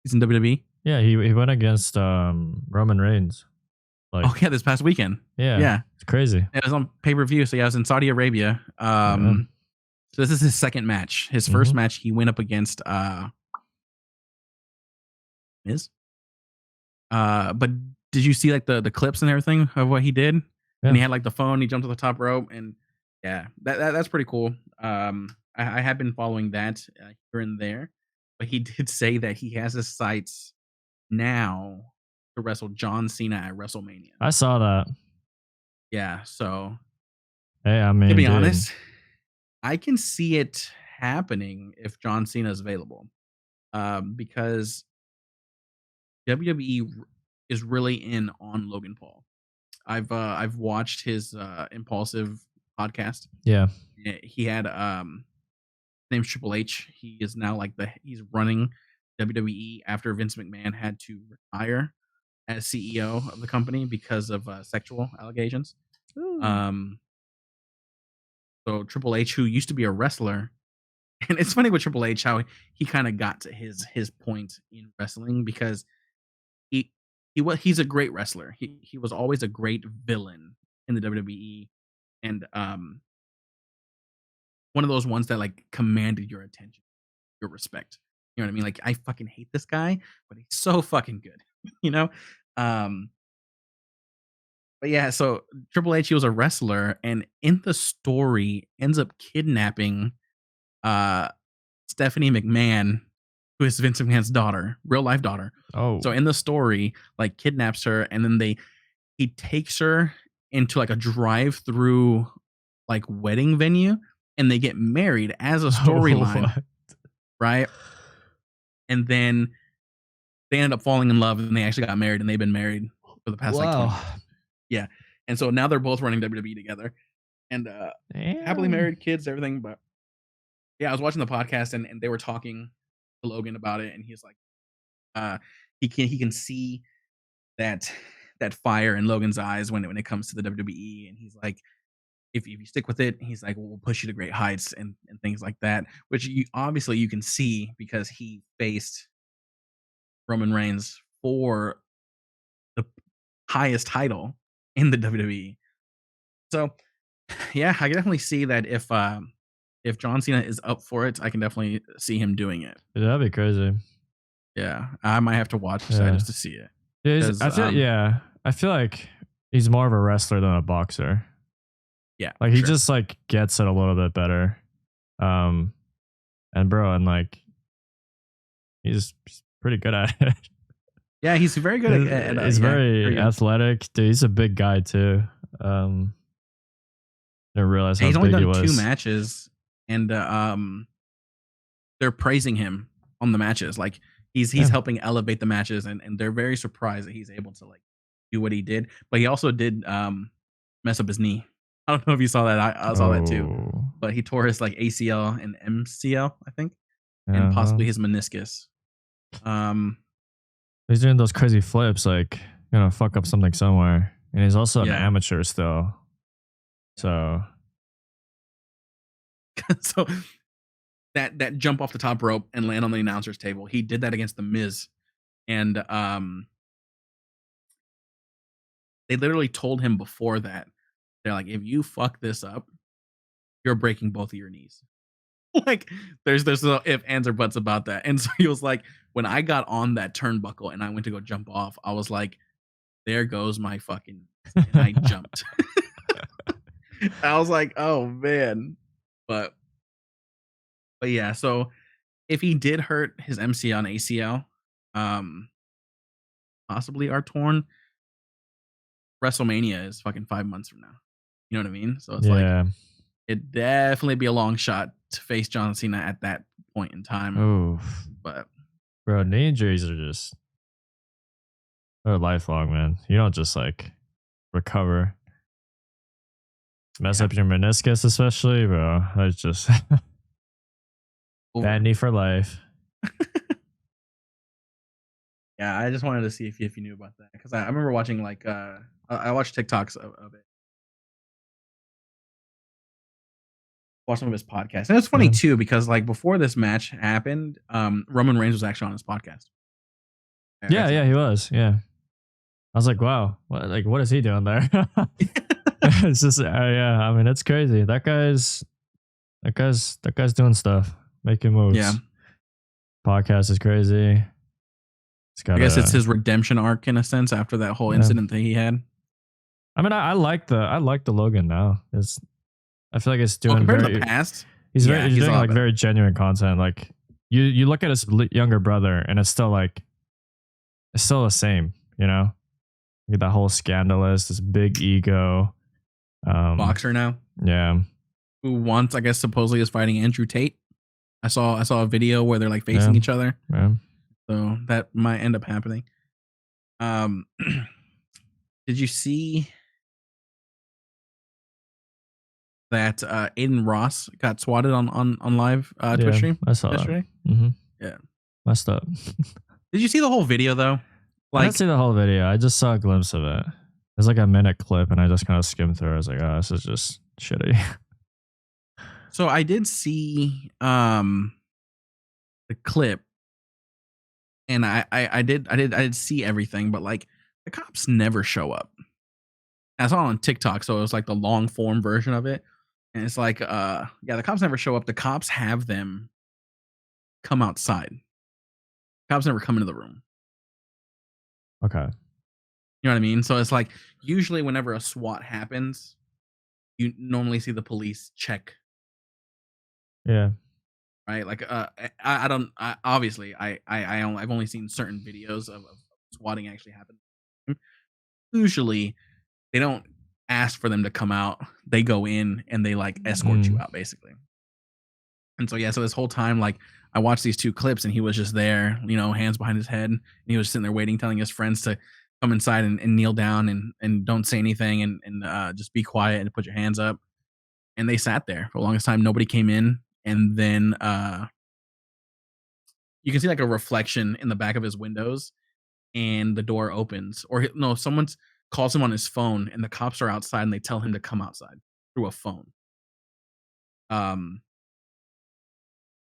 S1: he's in WWE.
S2: Yeah, he went against Roman Reigns.
S1: Like, oh yeah, this past weekend.
S2: Yeah, it's crazy.
S1: It was on pay-per-view. So yeah, I was in Saudi Arabia. So this is his second match. His first match, he went up against Miz. But did you see like the clips and everything of what he did? Yeah. And he had like the phone. He jumped to the top rope, and yeah, that's pretty cool. I have been following that here and there, but he did say that he has his sights now to wrestle John Cena at WrestleMania.
S2: I saw that.
S1: Yeah, so
S2: hey, I mean,
S1: to be honest, I can see it happening if John Cena is available, because WWE is really in on Logan Paul. I've watched his Impulsive podcast.
S2: Yeah.
S1: He had name's Triple H. He is now like he's running WWE after Vince McMahon had to retire as CEO of the company because of sexual allegations.
S2: Ooh.
S1: So Triple H, who used to be a wrestler, and it's funny with Triple H how he kind of got to his point in wrestling because he's a great wrestler. He was always a great villain in the WWE, and one of those ones that like commanded your attention, your respect. You know what I mean? Like I fucking hate this guy, but he's so fucking good. You know? But yeah, so Triple H, he was a wrestler, and in the story ends up kidnapping Stephanie McMahon, who is Vince McMahon's daughter, real life daughter.
S2: Oh.
S1: So in the story, like kidnaps her, and then he takes her into like a drive-through like wedding venue, and they get married as a storyline,
S2: What?
S1: right? And then they ended up falling in love, and they actually got married, and they've been married for the past like 20 years. Yeah. And so now they're both running WWE together, and happily
S2: Damn.
S1: married, kids, everything. But yeah, I was watching the podcast, and they were talking to Logan about it, and he's like, he can see that fire in Logan's eyes when it comes to the WWE, and he's like, if you stick with it, he's like, we'll push you to great heights and things like that, which obviously you can see because he faced Roman Reigns for the highest title in the WWE. So yeah, I can definitely see that if John Cena is up for it, I can definitely see him doing it.
S2: Dude, that'd be crazy.
S1: Yeah, I might have to watch that just to see it.
S2: Yeah, I feel like he's more of a wrestler than a boxer.
S1: Yeah,
S2: like he just like gets it a little bit better. And like he's pretty good at it.
S1: Yeah, he's very good at
S2: he's very athletic. Dude, he's a big guy too. I didn't realize how
S1: he's
S2: big
S1: only
S2: he
S1: done
S2: was.
S1: 2 matches, and they're praising him on the matches. Like he's helping elevate the matches, and they're very surprised that he's able to like do what he did. But he also did mess up his knee. I don't know if you saw that. I saw that too. But he tore his like ACL and MCL, I think, and possibly his meniscus.
S2: He's doing those crazy flips, like gonna fuck up something somewhere, and he's also an amateur still. So
S1: that jump off the top rope and land on the announcer's table, he did that against the Miz, and they literally told him before that, they're like, if you fuck this up, you're breaking both of your knees. Like there's no if, ands, or buts about that. And so he was like, when I got on that turnbuckle and I went to go jump off, I was like, there goes my fucking, and I jumped. I was like, oh man. But yeah, so if he did hurt his MCL and ACL, possibly are torn, WrestleMania is fucking 5 months from now. You know what I mean? So it's like it'd definitely be a long shot to face John Cena at that point in time.
S2: Oh,
S1: but
S2: bro, knee injuries are just they're lifelong, man. You don't just like recover. Mess up your meniscus, especially, bro. That's just bad knee for life.
S1: Yeah, I just wanted to see if you knew about that, because I remember watching like I watched TikToks of it. Watch some of his podcasts, and it's funny too because like before this match happened, Roman Reigns was actually on his podcast.
S2: Yeah, he was. Yeah, I was like, wow, what is he doing there? It's just yeah. I mean, it's crazy. That guy's doing stuff, making moves.
S1: Yeah,
S2: podcast is crazy.
S1: I guess it's his redemption arc in a sense after that whole incident that he had.
S2: I mean, I like the Logan now. I feel like it's doing
S1: compared to the past.
S2: He's doing like very genuine content. Like you look at his younger brother, and it's still the same. You know, look at that whole scandalous, this big ego
S1: boxer now.
S2: Yeah,
S1: who once I guess supposedly is fighting Andrew Tate. I saw a video where they're like facing
S2: Yeah.
S1: each other,
S2: Yeah.
S1: so that might end up happening. Um, did you see that Adin Ross got swatted on live Twitch
S2: Yeah.
S1: stream
S2: I saw that.
S1: yesterday?
S2: Mm-hmm.
S1: Yeah.
S2: Messed up.
S1: Did you see the whole video though?
S2: I didn't
S1: Like,
S2: see the whole video. I just saw a glimpse of it. It's like a minute clip, and I just kind of skimmed through. I was like, oh, this is just shitty.
S1: so I did see the clip, and I did see everything, but like the cops never show up. I saw it on TikTok, so it was like the long form version of it. And it's like, yeah, the cops never show up. The cops have them come outside. Cops never come into the room.
S2: Okay.
S1: You know what I mean? So it's like usually whenever a SWAT happens, you normally see the police check,
S2: Yeah.
S1: right? Like, I don't. Obviously, I've only seen certain videos of swatting actually happen. Usually, they don't ask for them to come out. They go in and they like escort you out, basically. And so yeah, so this whole time, like I watched these two clips, and he was just there, hands behind his head, and he was sitting there waiting, telling his friends to come inside and kneel down and don't say anything and just be quiet and put your hands up. And they sat there for the longest time. Nobody came in, and then you can see like a reflection in the back of his windows, and the door opens, or no, someone's calls him on his phone, and the cops are outside, and they tell him to come outside through a phone. And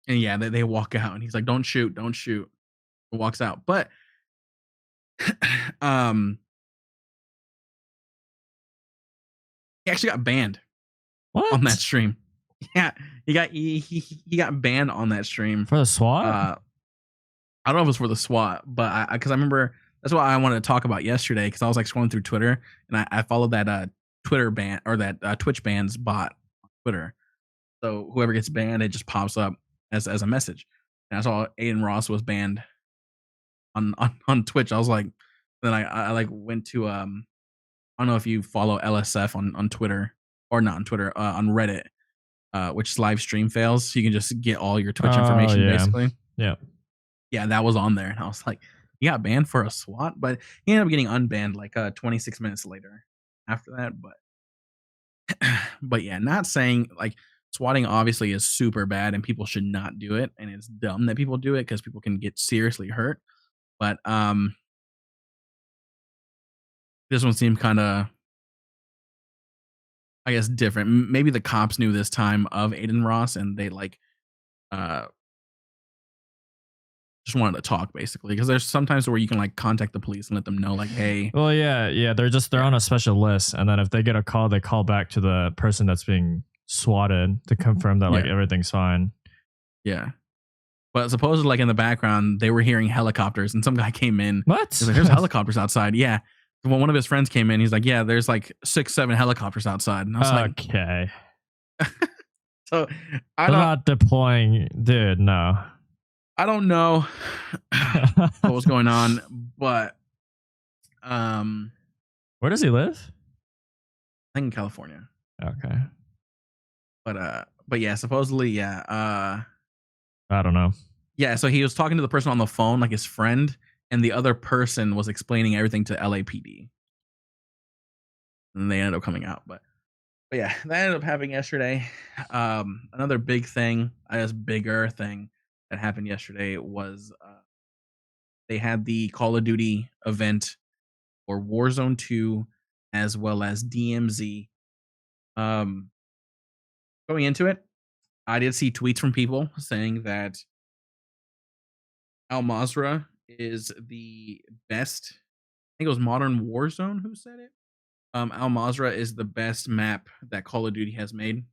S1: yeah, they walk out, and he's like, "Don't shoot, don't shoot." And walks out, but um, he actually got banned
S2: What?
S1: on that stream. Yeah, he got banned on that stream.
S2: For the SWAT?
S1: I don't know if it was for the SWAT, but because I remember that's what I wanted to talk about yesterday, because I was like scrolling through Twitter, and I followed that Twitter ban, or that Twitch bans bot on Twitter. So whoever gets banned, it just pops up as a message. And I saw Adin Ross was banned on Twitch. I was like, then I like went to I don't know if you follow LSF on Twitter, or not on Twitter, on Reddit, which is live stream fails. So you can just get all your Twitch information,
S2: yeah.
S1: basically.
S2: Yeah.
S1: Yeah, that was on there, and I was like, he got banned for a SWAT, but he ended up getting unbanned like 26 minutes later after that. But yeah, not saying like swatting obviously is super bad and people should not do it, and it's dumb that people do it because people can get seriously hurt. But this one seemed kind of, I guess, different. Maybe the cops knew this time of Adin Ross, and they like just wanted to talk, basically, because there's sometimes where you can like contact the police and let them know, like, hey.
S2: Well, yeah, they're on a special list, and then if they get a call, they call back to the person that's being swatted to confirm that like everything's fine.
S1: Yeah, but supposedly, like in the background, they were hearing helicopters, and some guy came in.
S2: What?
S1: He's like, there's helicopters outside. Yeah. When one of his friends came in, he's like, yeah, there's like 6-7 helicopters outside. And I was
S2: okay.
S1: So
S2: I'm not deploying, dude. No.
S1: I don't know what was going on, but
S2: where does he live?
S1: I think in California.
S2: Okay.
S1: But yeah, supposedly, yeah.
S2: I don't know.
S1: Yeah, so he was talking to the person on the phone, like his friend, and the other person was explaining everything to LAPD. And they ended up coming out, but yeah, that ended up happening yesterday. Another big thing, I guess bigger thing that happened yesterday was they had the Call of Duty event for Warzone 2 as well as DMZ. Going into it, I did see tweets from people saying that Al Mazrah is the best. I think it was Modern Warzone who said it. Al Mazrah is the best map that Call of Duty has made.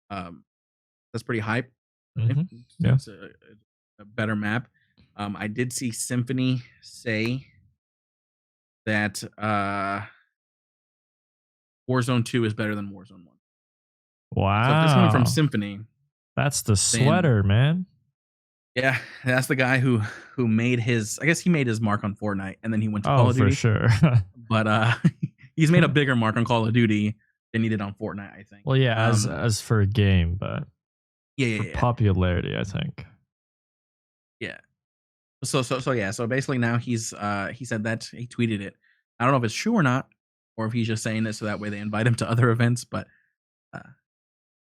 S1: That's pretty hype.
S2: Mm-hmm. Yeah,
S1: it's a better map. I did see Symphony say that Warzone 2 is better than Warzone 1.
S2: Wow.
S1: So if this coming from Symphony,
S2: that's the sweater, man.
S1: Yeah, that's the guy who made his. I guess he made his mark on Fortnite, and then he went to Call of Duty.
S2: For sure.
S1: But he's made a bigger mark on Call of Duty than he did on Fortnite, I think.
S2: Well, yeah, as for a game, but
S1: Yeah, yeah,
S2: for
S1: yeah.
S2: popularity, I think.
S1: Yeah. So yeah. So basically now he said that he tweeted it. I don't know if it's true or not, or if he's just saying it so that way they invite him to other events. Uh, but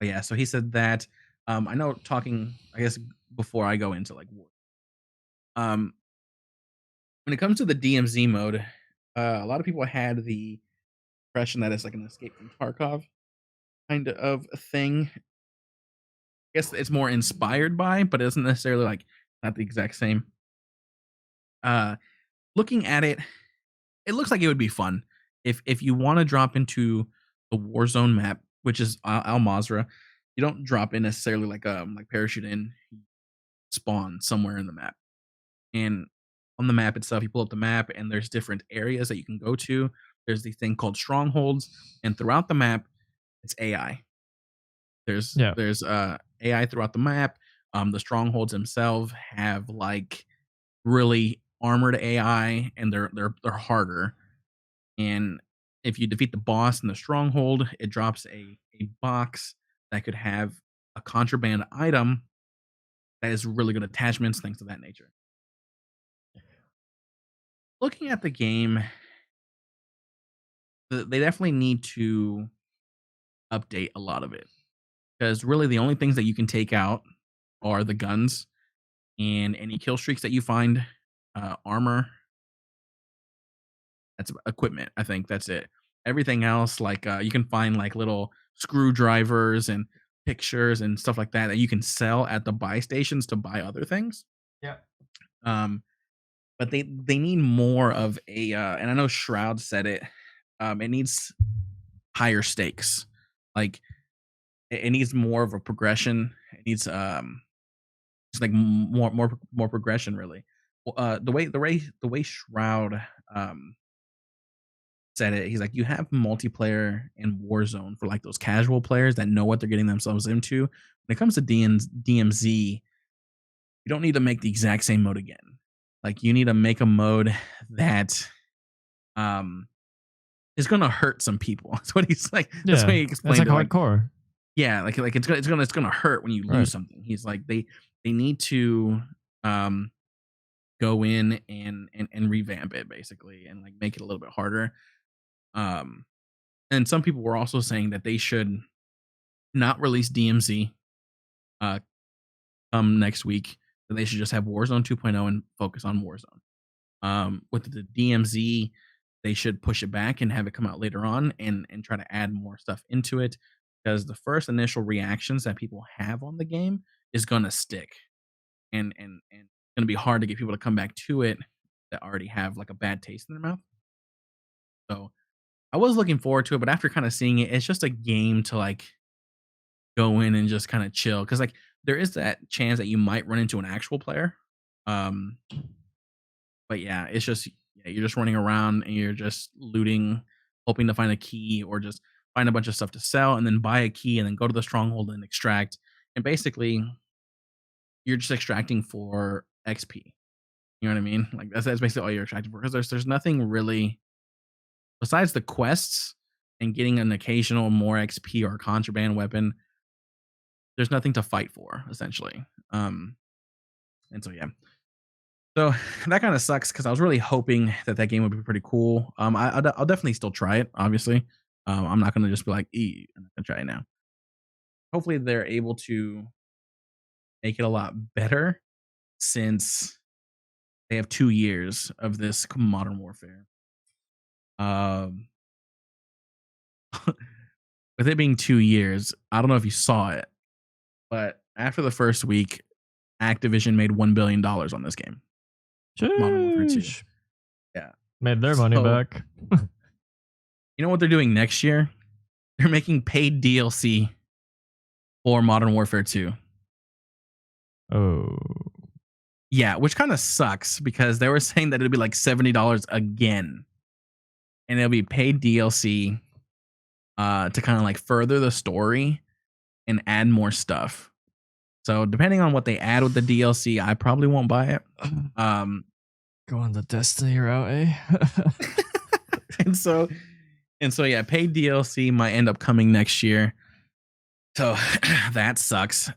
S1: yeah. So he said that. I know talking. I guess before I go into like war. Um, when it comes to the DMZ mode, a lot of people had the impression that it's like an Escape from Tarkov kind of a thing. I guess it's more inspired by, but it isn't necessarily like not the exact same. Uh, Looking at it, it looks like it would be fun if you want to drop into the Warzone map, which is Al Mazrah. You don't drop in necessarily like parachute in, you spawn somewhere in the map, and on the map itself, you pull up the map, and there's different areas that you can go to. There's the thing called strongholds, and throughout the map, it's AI.
S2: Yeah.
S1: There's AI throughout the map. The strongholds themselves have like really armored AI, and they're harder. And if you defeat the boss in the stronghold, it drops a box that could have a contraband item that is really good attachments, things of that nature. Looking at the game, they definitely need to update a lot of it because really the only things that you can take out are the guns and any kill streaks that you find, armor. That's equipment. I think that's it. Everything else, like you can find like little screwdrivers and pictures and stuff like that that you can sell at the buy stations to buy other things.
S3: Yeah.
S1: Um, but they need more of a and I know Shroud said it. It needs higher stakes. Like it needs more of a progression. It needs it's like more progression really. The way Shroud said it, he's like, you have multiplayer in Warzone for like those casual players that know what they're getting themselves into. When it comes to DMZ, you don't need to make the exact same mode again. Like you need to make a mode that um is gonna hurt some people. That's what he's like. That's what
S2: Yeah.
S1: he
S2: It's
S1: explained
S2: like
S1: it. Like,
S2: hardcore.
S1: yeah, like it's gonna hurt when you
S2: Right.
S1: lose something. He's like they need to um go in and revamp it basically and like make it a little bit harder. Um and some people were also saying that they should not release DMZ uh next week. That they should just have Warzone 2.0 and focus on Warzone. With the DMZ, they should push it back and have it come out later on and try to add more stuff into it because the first initial reactions that people have on the game is gonna stick and it's gonna be hard to get people to come back to it that already have like a bad taste in their mouth. So I was looking forward to it, but after kind of seeing it, it's just a game to like go in and just kind of chill because like there is that chance that you might run into an actual player. Um, but yeah, it's just yeah, you're just running around and you're just looting, hoping to find a key or just find a bunch of stuff to sell and then buy a key and then go to the stronghold and extract. And basically, you're just extracting for XP. You know what I mean? Like that's basically all you're extracting for because there's nothing really besides the quests and getting an occasional more XP or contraband weapon. There's nothing to fight for essentially. And so yeah, so that kind of sucks because I was really hoping that that game would be pretty cool. I'll definitely still try it. Obviously, I'm not gonna just be like, I'm not gonna try it now. Hopefully, they're able to make it a lot better since they have 2 years of this Modern Warfare. Um, with it being 2 years, I don't know if you saw it, but after the first week, Activision made $1 billion on this game, Modern Warfare 2.
S2: Sheesh.
S1: Yeah.
S2: Made their money
S1: So,
S2: back.
S1: you know what they're doing next year? They're making paid DLC for Modern Warfare 2.
S2: Oh.
S1: Yeah, which kind of sucks because they were saying that it'd be like $70 again. And it'll be paid DLC to kind of like further the story and add more stuff. So depending on what they add with the DLC, I probably won't buy it. Um
S2: Going the Destiny route, eh?
S1: and so yeah, paid DLC might end up coming next year. So that sucks.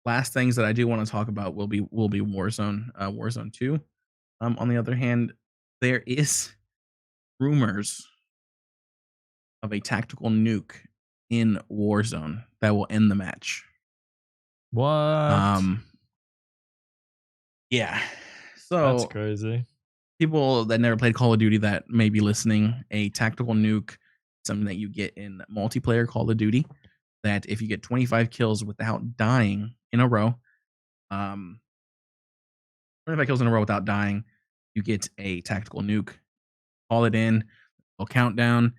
S1: Last things that I do want to talk about will be Warzone, Warzone 2. On the other hand, there is rumors of a tactical nuke in Warzone that will end the match.
S2: What?
S1: Um, yeah.
S2: That's
S1: So
S2: crazy.
S1: people that never played Call of Duty that may be listening, a tactical nuke, something that you get in multiplayer Call of Duty, that if you get 25 kills without dying in a row, um, 25 kills in a row without dying, you get a tactical nuke. Call it in, a countdown,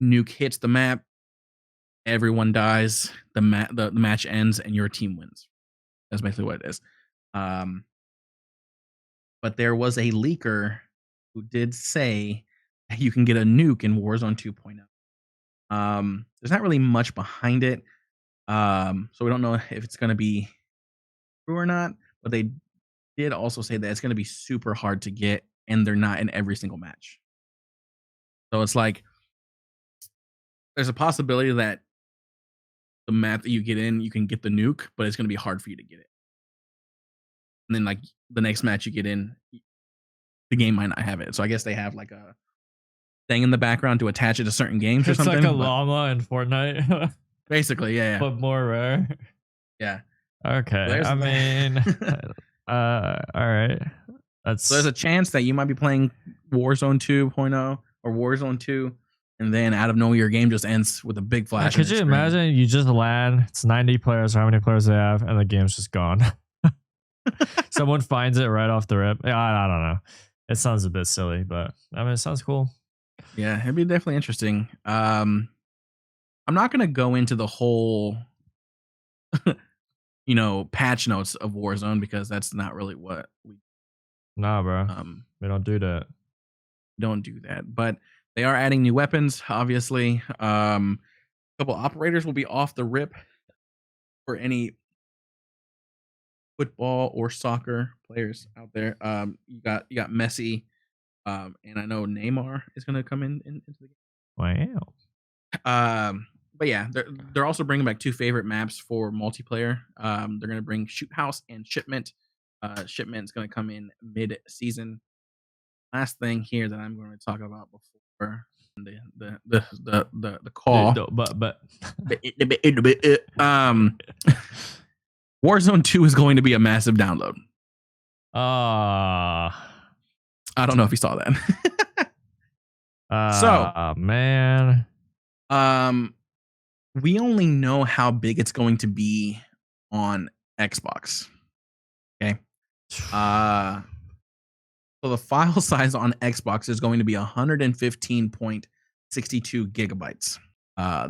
S1: nuke hits the map, everyone dies, the match ends, and your team wins. That's basically what it is. But there was a leaker who did say that you can get a nuke in Warzone 2.0. There's not really much behind it. So we don't know if it's going to be true or not, but they did also say that it's going to be super hard to get, and they're not in every single match. So it's like there's a possibility that the map that you get in, you can get the nuke, but it's going to be hard for you to get it. And then like the next match you get in, the game might not have it. So I guess they have like a thing in the background to attach it to certain games or
S2: It's
S1: something.
S2: like a
S1: but
S2: llama in Fortnite,
S1: basically, yeah.
S2: but more rare.
S1: Yeah.
S2: Okay.
S1: There's
S2: I
S1: that.
S2: mean, all right. That's
S1: So there's a chance that you might be playing Warzone 2.0 or Warzone 2, and then out of nowhere your game just ends with a big flash.
S2: Could you imagine you just land, it's 90 players, or how many players they have, and the game's just gone. Someone finds it right off the rip. Yeah, I don't know. It sounds a bit silly, but I mean, it sounds cool.
S1: Yeah, it'd be definitely interesting. I'm not gonna go into the whole patch notes of Warzone because that's not really what we
S2: Nah, bro. We don't do that.
S1: don't do that. But they are adding new weapons, obviously. A couple operators will be off the rip for any football or soccer players out there. You got Messi, and I know Neymar is gonna come into the game.
S2: Wow.
S1: But yeah, they're also bringing back two favorite maps for multiplayer. They're gonna bring Shoot House and Shipment. Shipment's gonna come in mid-season. Last thing here that I'm going to talk about before the call.
S2: But
S1: Warzone 2 is going to be a massive download.
S2: I
S1: don't know if you saw that.
S2: Man.
S1: We only know how big it's going to be on Xbox. Okay. So the file size on Xbox is going to be 115.62 gigabytes.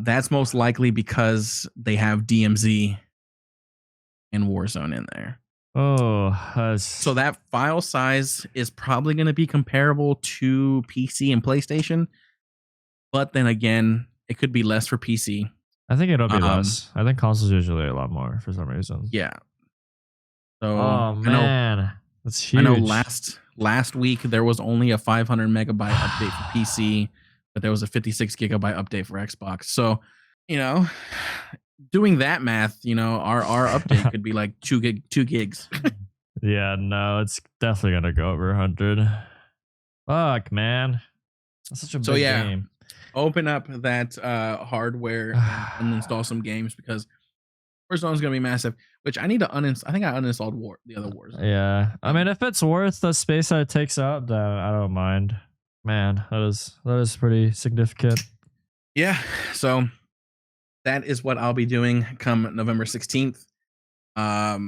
S1: That's most likely because they have DMZ and Warzone in there.
S2: Oh,
S1: so that file size is probably going to be comparable to PC and PlayStation, but then again, it could be less for PC.
S2: I think it'll be less. I think consoles usually a lot more for some reason.
S1: Yeah. So
S2: oh man, that's huge.
S1: I know last week there was only a 500 megabyte update for PC, but there was a 56 gigabyte update for Xbox. So, doing that math, our update could be like 2 gigs.
S2: Yeah, no, it's definitely gonna go over 100. Fuck, man, that's such a big game.
S1: Open up that hardware and install some games because Warzone is gonna be massive. Which I need to uninstall. I think I uninstalled the other Warzone.
S2: Yeah, I mean, if it's worth the space that it takes up, then I don't mind. Man, that is pretty significant.
S1: Yeah, so that is what I'll be doing come November 16th,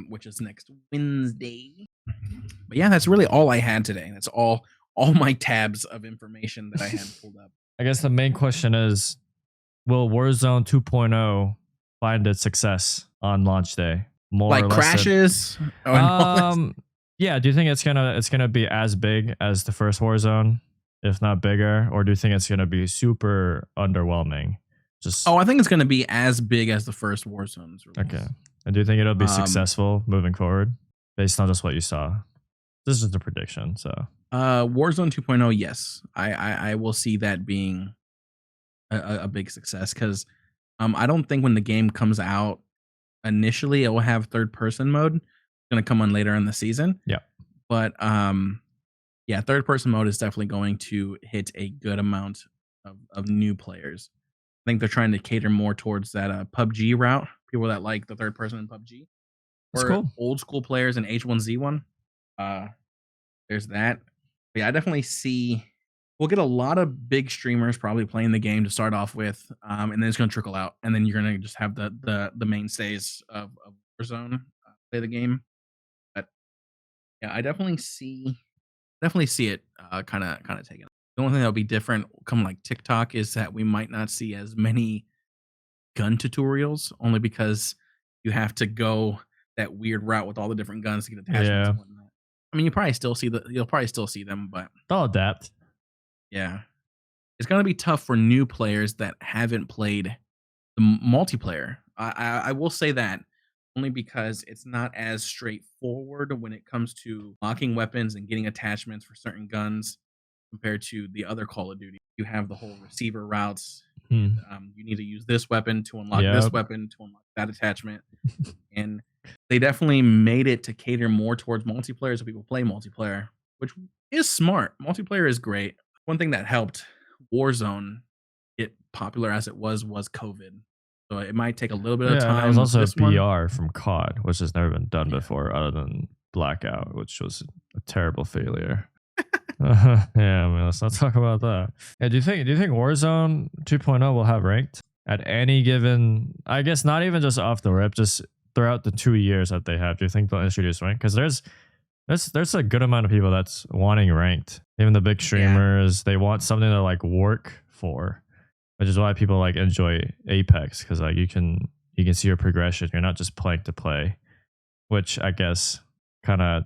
S1: which is next Wednesday. But yeah, that's really all I had today. That's all my tabs of information that I had pulled up.
S2: I guess the main question is, will Warzone 2.0 find its success on launch day? More
S1: like crashes?
S2: Yeah. Do you think it's gonna be as big as the first Warzone, if not bigger, or do you think it's gonna be super underwhelming?
S1: I think it's gonna be as big as the first Warzone's release.
S2: Okay. And do you think it'll be successful moving forward, based on just what you saw? This is the prediction. So
S1: Warzone 2.0, yes, I will see that being a big success because I don't think when the game comes out initially it will have third person mode. It's gonna come on later in the season,
S2: Yeah.
S1: but yeah, third person mode is definitely going to hit a good amount of new players. I think they're trying to cater more towards that PUBG route. People that like the third person in PUBG
S2: That's
S1: or
S2: cool.
S1: old school players in H1Z1. Uh, there's that. But yeah, I definitely see we'll get a lot of big streamers probably playing the game to start off with, and then it's going to trickle out, and then you're going to just have the mainstays of Warzone play the game. But yeah, I definitely see it kind of taking. The only thing that'll be different come like TikTok is that we might not see as many gun tutorials, only because you have to go that weird route with all the different guns to get attachments
S2: Yeah.
S1: and whatnot. I mean, you'll probably still see them, but
S2: They'll adapt.
S1: yeah, it's gonna be tough for new players that haven't played the multiplayer. I will say that only because it's not as straightforward when it comes to locking weapons and getting attachments for certain guns compared to the other Call of Duty. You have the whole receiver routes. And,
S2: Hmm.
S1: you need to use this weapon to unlock this
S2: Yep.
S1: weapon to unlock that attachment, and they definitely made it to cater more towards multiplayer so people play multiplayer, which is smart. Multiplayer is great. One thing that helped Warzone get popular as it was COVID. So it might take a little bit of
S2: Yeah, and that was
S1: time with
S2: also a
S1: this one.
S2: BR from COD, which has never been done
S1: Yeah.
S2: before, other than Blackout, which was a terrible failure. Yeah, I mean, let's not talk about that. Yeah, do you think Warzone 2.0 will have ranked at any given? I guess not even just off the rip, just throughout the 2 years that they have. Do you think they'll introduce ranked? Because there's a good amount of people that's wanting ranked. Even the big
S1: Yeah.
S2: streamers, they want something to like work for, which is why people like enjoy Apex, because like you can see your progression. You're not just playing to play, which I guess kind of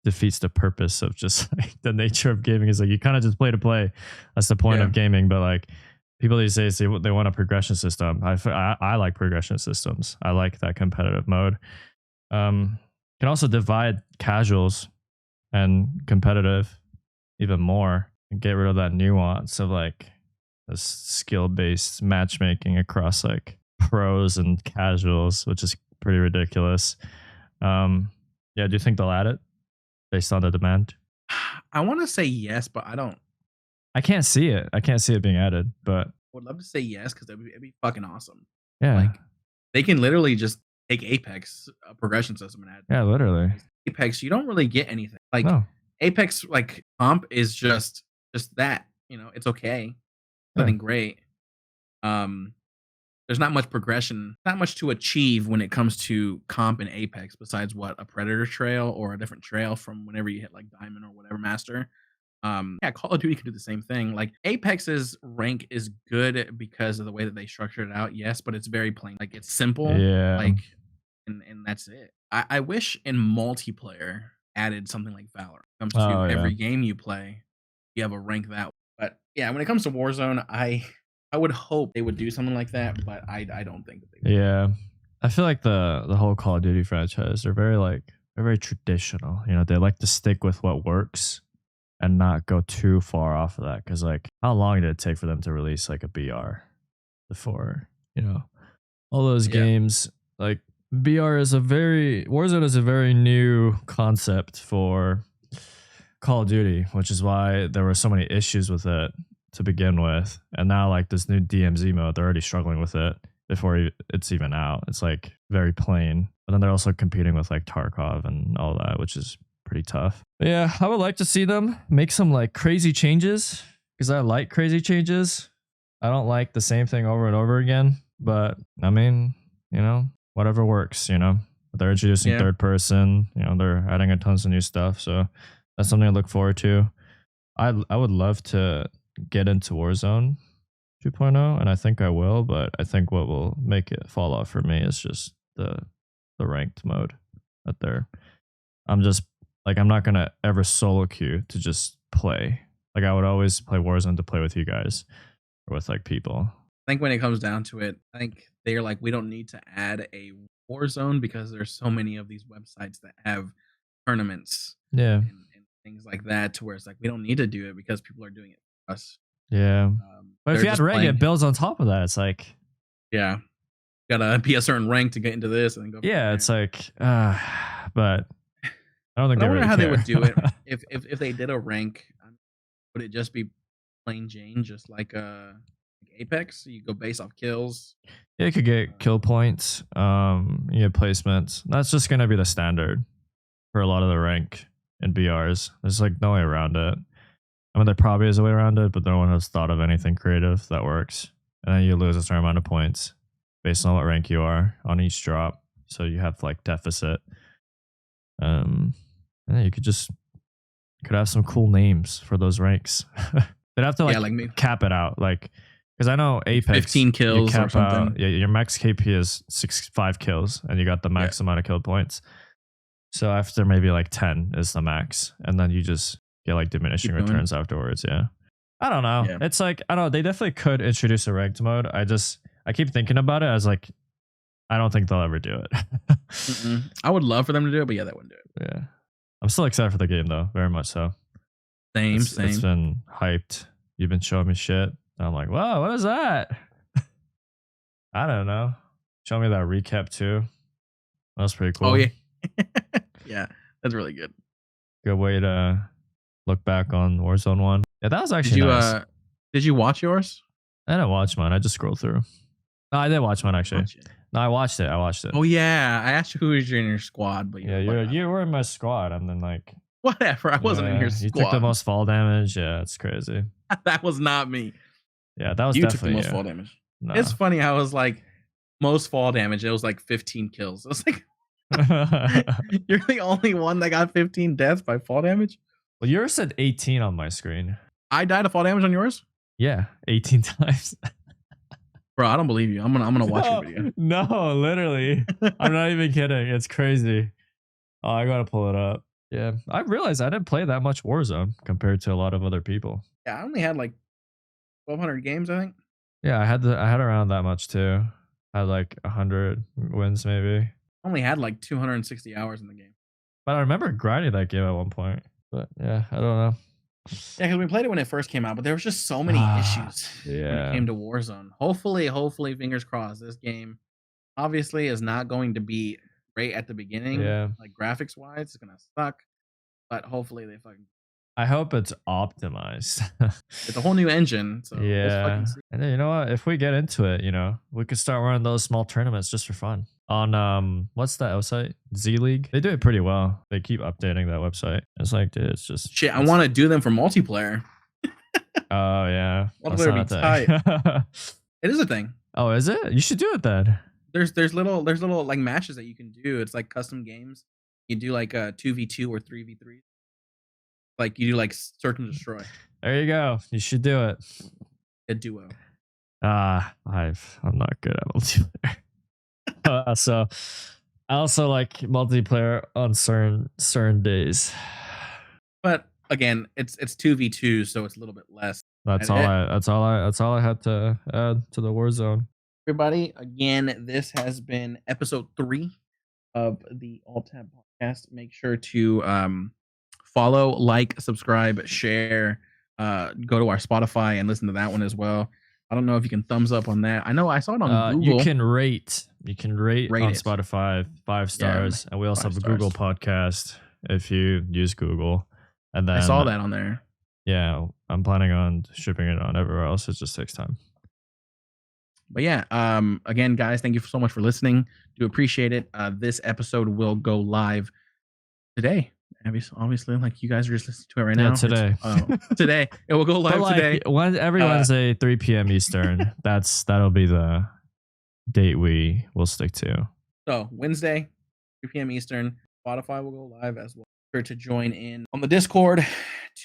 S2: defeats the purpose of just like the nature of gaming. Is like you kind of just play to play. That's the point
S1: Yeah.
S2: of gaming. But like people these days, they want a progression system. I like progression systems. I like that competitive mode. Can also divide casuals and competitive even more and get rid of that nuance of like this skill based matchmaking across like pros and casuals, which is pretty ridiculous. Yeah, do you think they'll add it based on the demand?
S1: I want to say yes, but I don't.
S2: I can't see it. I can't see it being added, but
S1: Would love to say yes because it'd be fucking awesome.
S2: yeah,
S1: Like they can literally just take Apex progression system and add
S2: yeah, literally.
S1: Apex. You don't really get anything like
S2: No,
S1: Apex. Like comp is just that. You know, it's okay.
S2: yeah,
S1: Nothing great. Um, there's not much progression, not much to achieve when it comes to comp and Apex besides what a Predator trail or a different trail from whenever you hit like Diamond or whatever Master. Yeah, Call of Duty can do the same thing. Like Apex's rank is good because of the way that they structured it out, yes, but it's very plain. Like it's simple,
S2: yeah,
S1: like and that's it. I wish in multiplayer added something like Valor. When it comes to
S2: oh yeah,
S1: every game you play, you have a rank that way. But yeah, when it comes to Warzone, I would hope they would do something like that, but I don't think that they will.
S2: yeah. I feel like the whole Call of Duty franchise, they're very traditional. You know, they like to stick with what works and not go too far off of that. Because like, how long did it take for them to release like a BR before? You know, all those
S1: Yeah.
S2: games. Like Warzone is a very new concept for Call of Duty, which is why there were so many issues with it to begin with. And now like this new DMZ mode, they're already struggling with it before it's even out. It's like very plain. But then they're also competing with like Tarkov and all that, which is pretty tough. But yeah, I would like to see them make some like crazy changes because I like crazy changes. I don't like the same thing over and over again. But I mean, you know, whatever works, you know. They're introducing
S1: Yeah.
S2: third person, you know, they're adding a tons of new stuff. So that's something I look forward to. I would love to get into Warzone 2.0, and I think I will, but I think what will make it fall off for me is just the ranked mode that I'm just like, I'm not gonna ever solo queue to just play. Like I would always play Warzone to play with you guys or with like people.
S1: I think when it comes down to it, I think they're like, we don't need to add a Warzone because there's so many of these websites that have tournaments
S2: Yeah.
S1: and things like that to where it's like we don't need to do it because people are doing it for us.
S2: Yeah. But if
S1: they're
S2: you add
S1: just
S2: rank,
S1: playing.
S2: it builds on top of that. It's like,
S1: Yeah, gotta be a certain rank to get into this, and then go. from
S2: yeah,
S1: there.
S2: it's like, but I don't think
S1: But I
S2: they
S1: wonder
S2: really
S1: how they would
S2: care.
S1: do it if they did a rank. Would it just be plain Jane, just like Apex? So you go based off kills.
S2: Yeah, you could get kill points, you get placements. That's just gonna be the standard for a lot of the rank in BRs. There's like no way around it. I mean, there probably is a way around it, but no one has thought of anything creative that works. And then you lose a certain amount of points based on what rank you are on each drop. So you have like deficit. And then you could have some cool names for those ranks. They'd have to like,
S1: Yeah, like me.
S2: cap it out, like, because I know Apex
S1: 15
S2: you
S1: kills or
S2: cap
S1: something.
S2: out, yeah, your max KP is 5 kills, and you got the max amount of kill points. So after maybe like 10 is the max, and then you just get like diminishing
S1: Keep going.
S2: returns afterwards. Yeah, I don't know.
S1: Yeah.
S2: It's like, I don't know. They definitely could introduce a ranked mode. I keep thinking about it as like, I don't think they'll ever do it.
S1: I would love for them to do it, but yeah, they wouldn't do it.
S2: Yeah, I'm still excited for the game though, very much so.
S1: Same.
S2: It's been hyped. You've been showing me shit. I'm like, wow, what is that? I don't know. Show me that recap too. That was pretty cool.
S1: Oh yeah, yeah, that's really good.
S2: Good way to look back on Warzone 1. Yeah, that was actually nice.
S1: Did you watch yours?
S2: I didn't watch mine. I just scrolled through. No, I did watch mine actually. No, I watched it.
S1: Oh yeah, I asked you who was in your squad, but
S2: Yeah, you were in my squad, and then like
S1: whatever. I wasn't in your squad.
S2: You took the most fall damage. Yeah, it's crazy.
S1: That was not me.
S2: Yeah, that was
S1: You took the
S2: definitely
S1: most fall damage.
S2: Nah.
S1: It's funny. I was like most fall damage. It was like 15 kills. I was like, you're the only one that got 15 deaths by fall damage.
S2: Well, yours said 18 on my screen.
S1: I died of fall damage on yours,
S2: Yeah, 18 times.
S1: bro. I don't believe you. I'm gonna watch your video.
S2: No, literally. I'm not even kidding. It's crazy. Oh, I gotta pull it up. Yeah, I realized I didn't play that much Warzone compared to a lot of other people.
S1: Yeah, I only had like 1,200 games, I think.
S2: Yeah, I had around that much too. I had like 100 wins maybe.
S1: I only had like 260 hours in the game.
S2: But I remember grinding that game at one point. But yeah, I don't know.
S1: Yeah, because we played it when it first came out, but there was just so many issues when
S2: Yeah.
S1: it came to Warzone. Hopefully, fingers crossed, this game obviously is not going to be great at the beginning.
S2: Yeah.
S1: Like graphics wise, it's gonna suck. But hopefully they fucking
S2: I hope it's optimized.
S1: it's a whole new engine. So let's
S2: Yeah.
S1: fucking see.
S2: And then you know what? If we get into it, you know, we could start running those small tournaments just for fun. On what's that website? Z League. They do it pretty well. They keep updating that website. It's like, dude, it's just
S1: Shit, I want to do them for multiplayer.
S2: Oh yeah. That's
S1: Multiplayer
S2: not
S1: be
S2: a thing.
S1: It is a thing.
S2: Oh, is it? You should do it then.
S1: There's little like matches that you can do. It's like custom games. You do like a 2v2 or 3v3. Like you do like search and destroy.
S2: There you go. You should do it.
S1: A duo.
S2: I'm not good at multiplayer. So I also like multiplayer on certain days.
S1: But again, it's 2v2, so it's a little bit less.
S2: That's
S1: And
S2: all I had to add to the Warzone.
S1: Everybody, again, this has been episode 3 of the All Tab podcast. Make sure to follow, like, subscribe, share. Go to our Spotify and listen to that one as well. I don't know if you can thumbs up on that. I know I saw it on Google.
S2: You can rate
S1: Rate
S2: on
S1: it.
S2: Spotify 5 stars, and we also
S1: 5
S2: have a Google
S1: stars.
S2: podcast if you use Google. And then
S1: I saw that on there.
S2: Yeah, I'm planning on shipping it on everywhere else. It just takes time.
S1: But yeah, again, guys, thank you so much for listening. Do appreciate it. This episode will go live today. Obviously, like you guys are just listening to it right now.
S2: Today.
S1: Today. It will go live today.
S2: Every Wednesday, 3 p.m. Eastern. That'll be the date we will stick to.
S1: So Wednesday, 3 p.m. Eastern. Spotify will go live as well. Sure to join in on the Discord.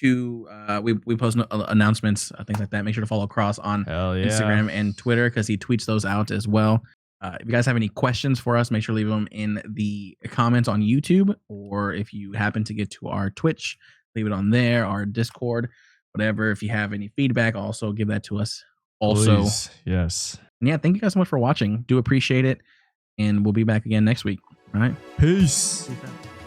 S1: We post announcements, things like that. Make sure to follow Cross on
S2: Hell yeah.
S1: Instagram and Twitter because he tweets those out as well. If you guys have any questions for us, make sure to leave them in the comments on YouTube, or if you happen to get to our Twitch, leave it on there, our Discord, whatever. If you have any feedback, also give that to us. Also,
S2: Please. Yes.
S1: and yeah, thank you guys so much for watching. Do appreciate it, and we'll be back again next week. All right.
S2: Peace.
S1: Peace out.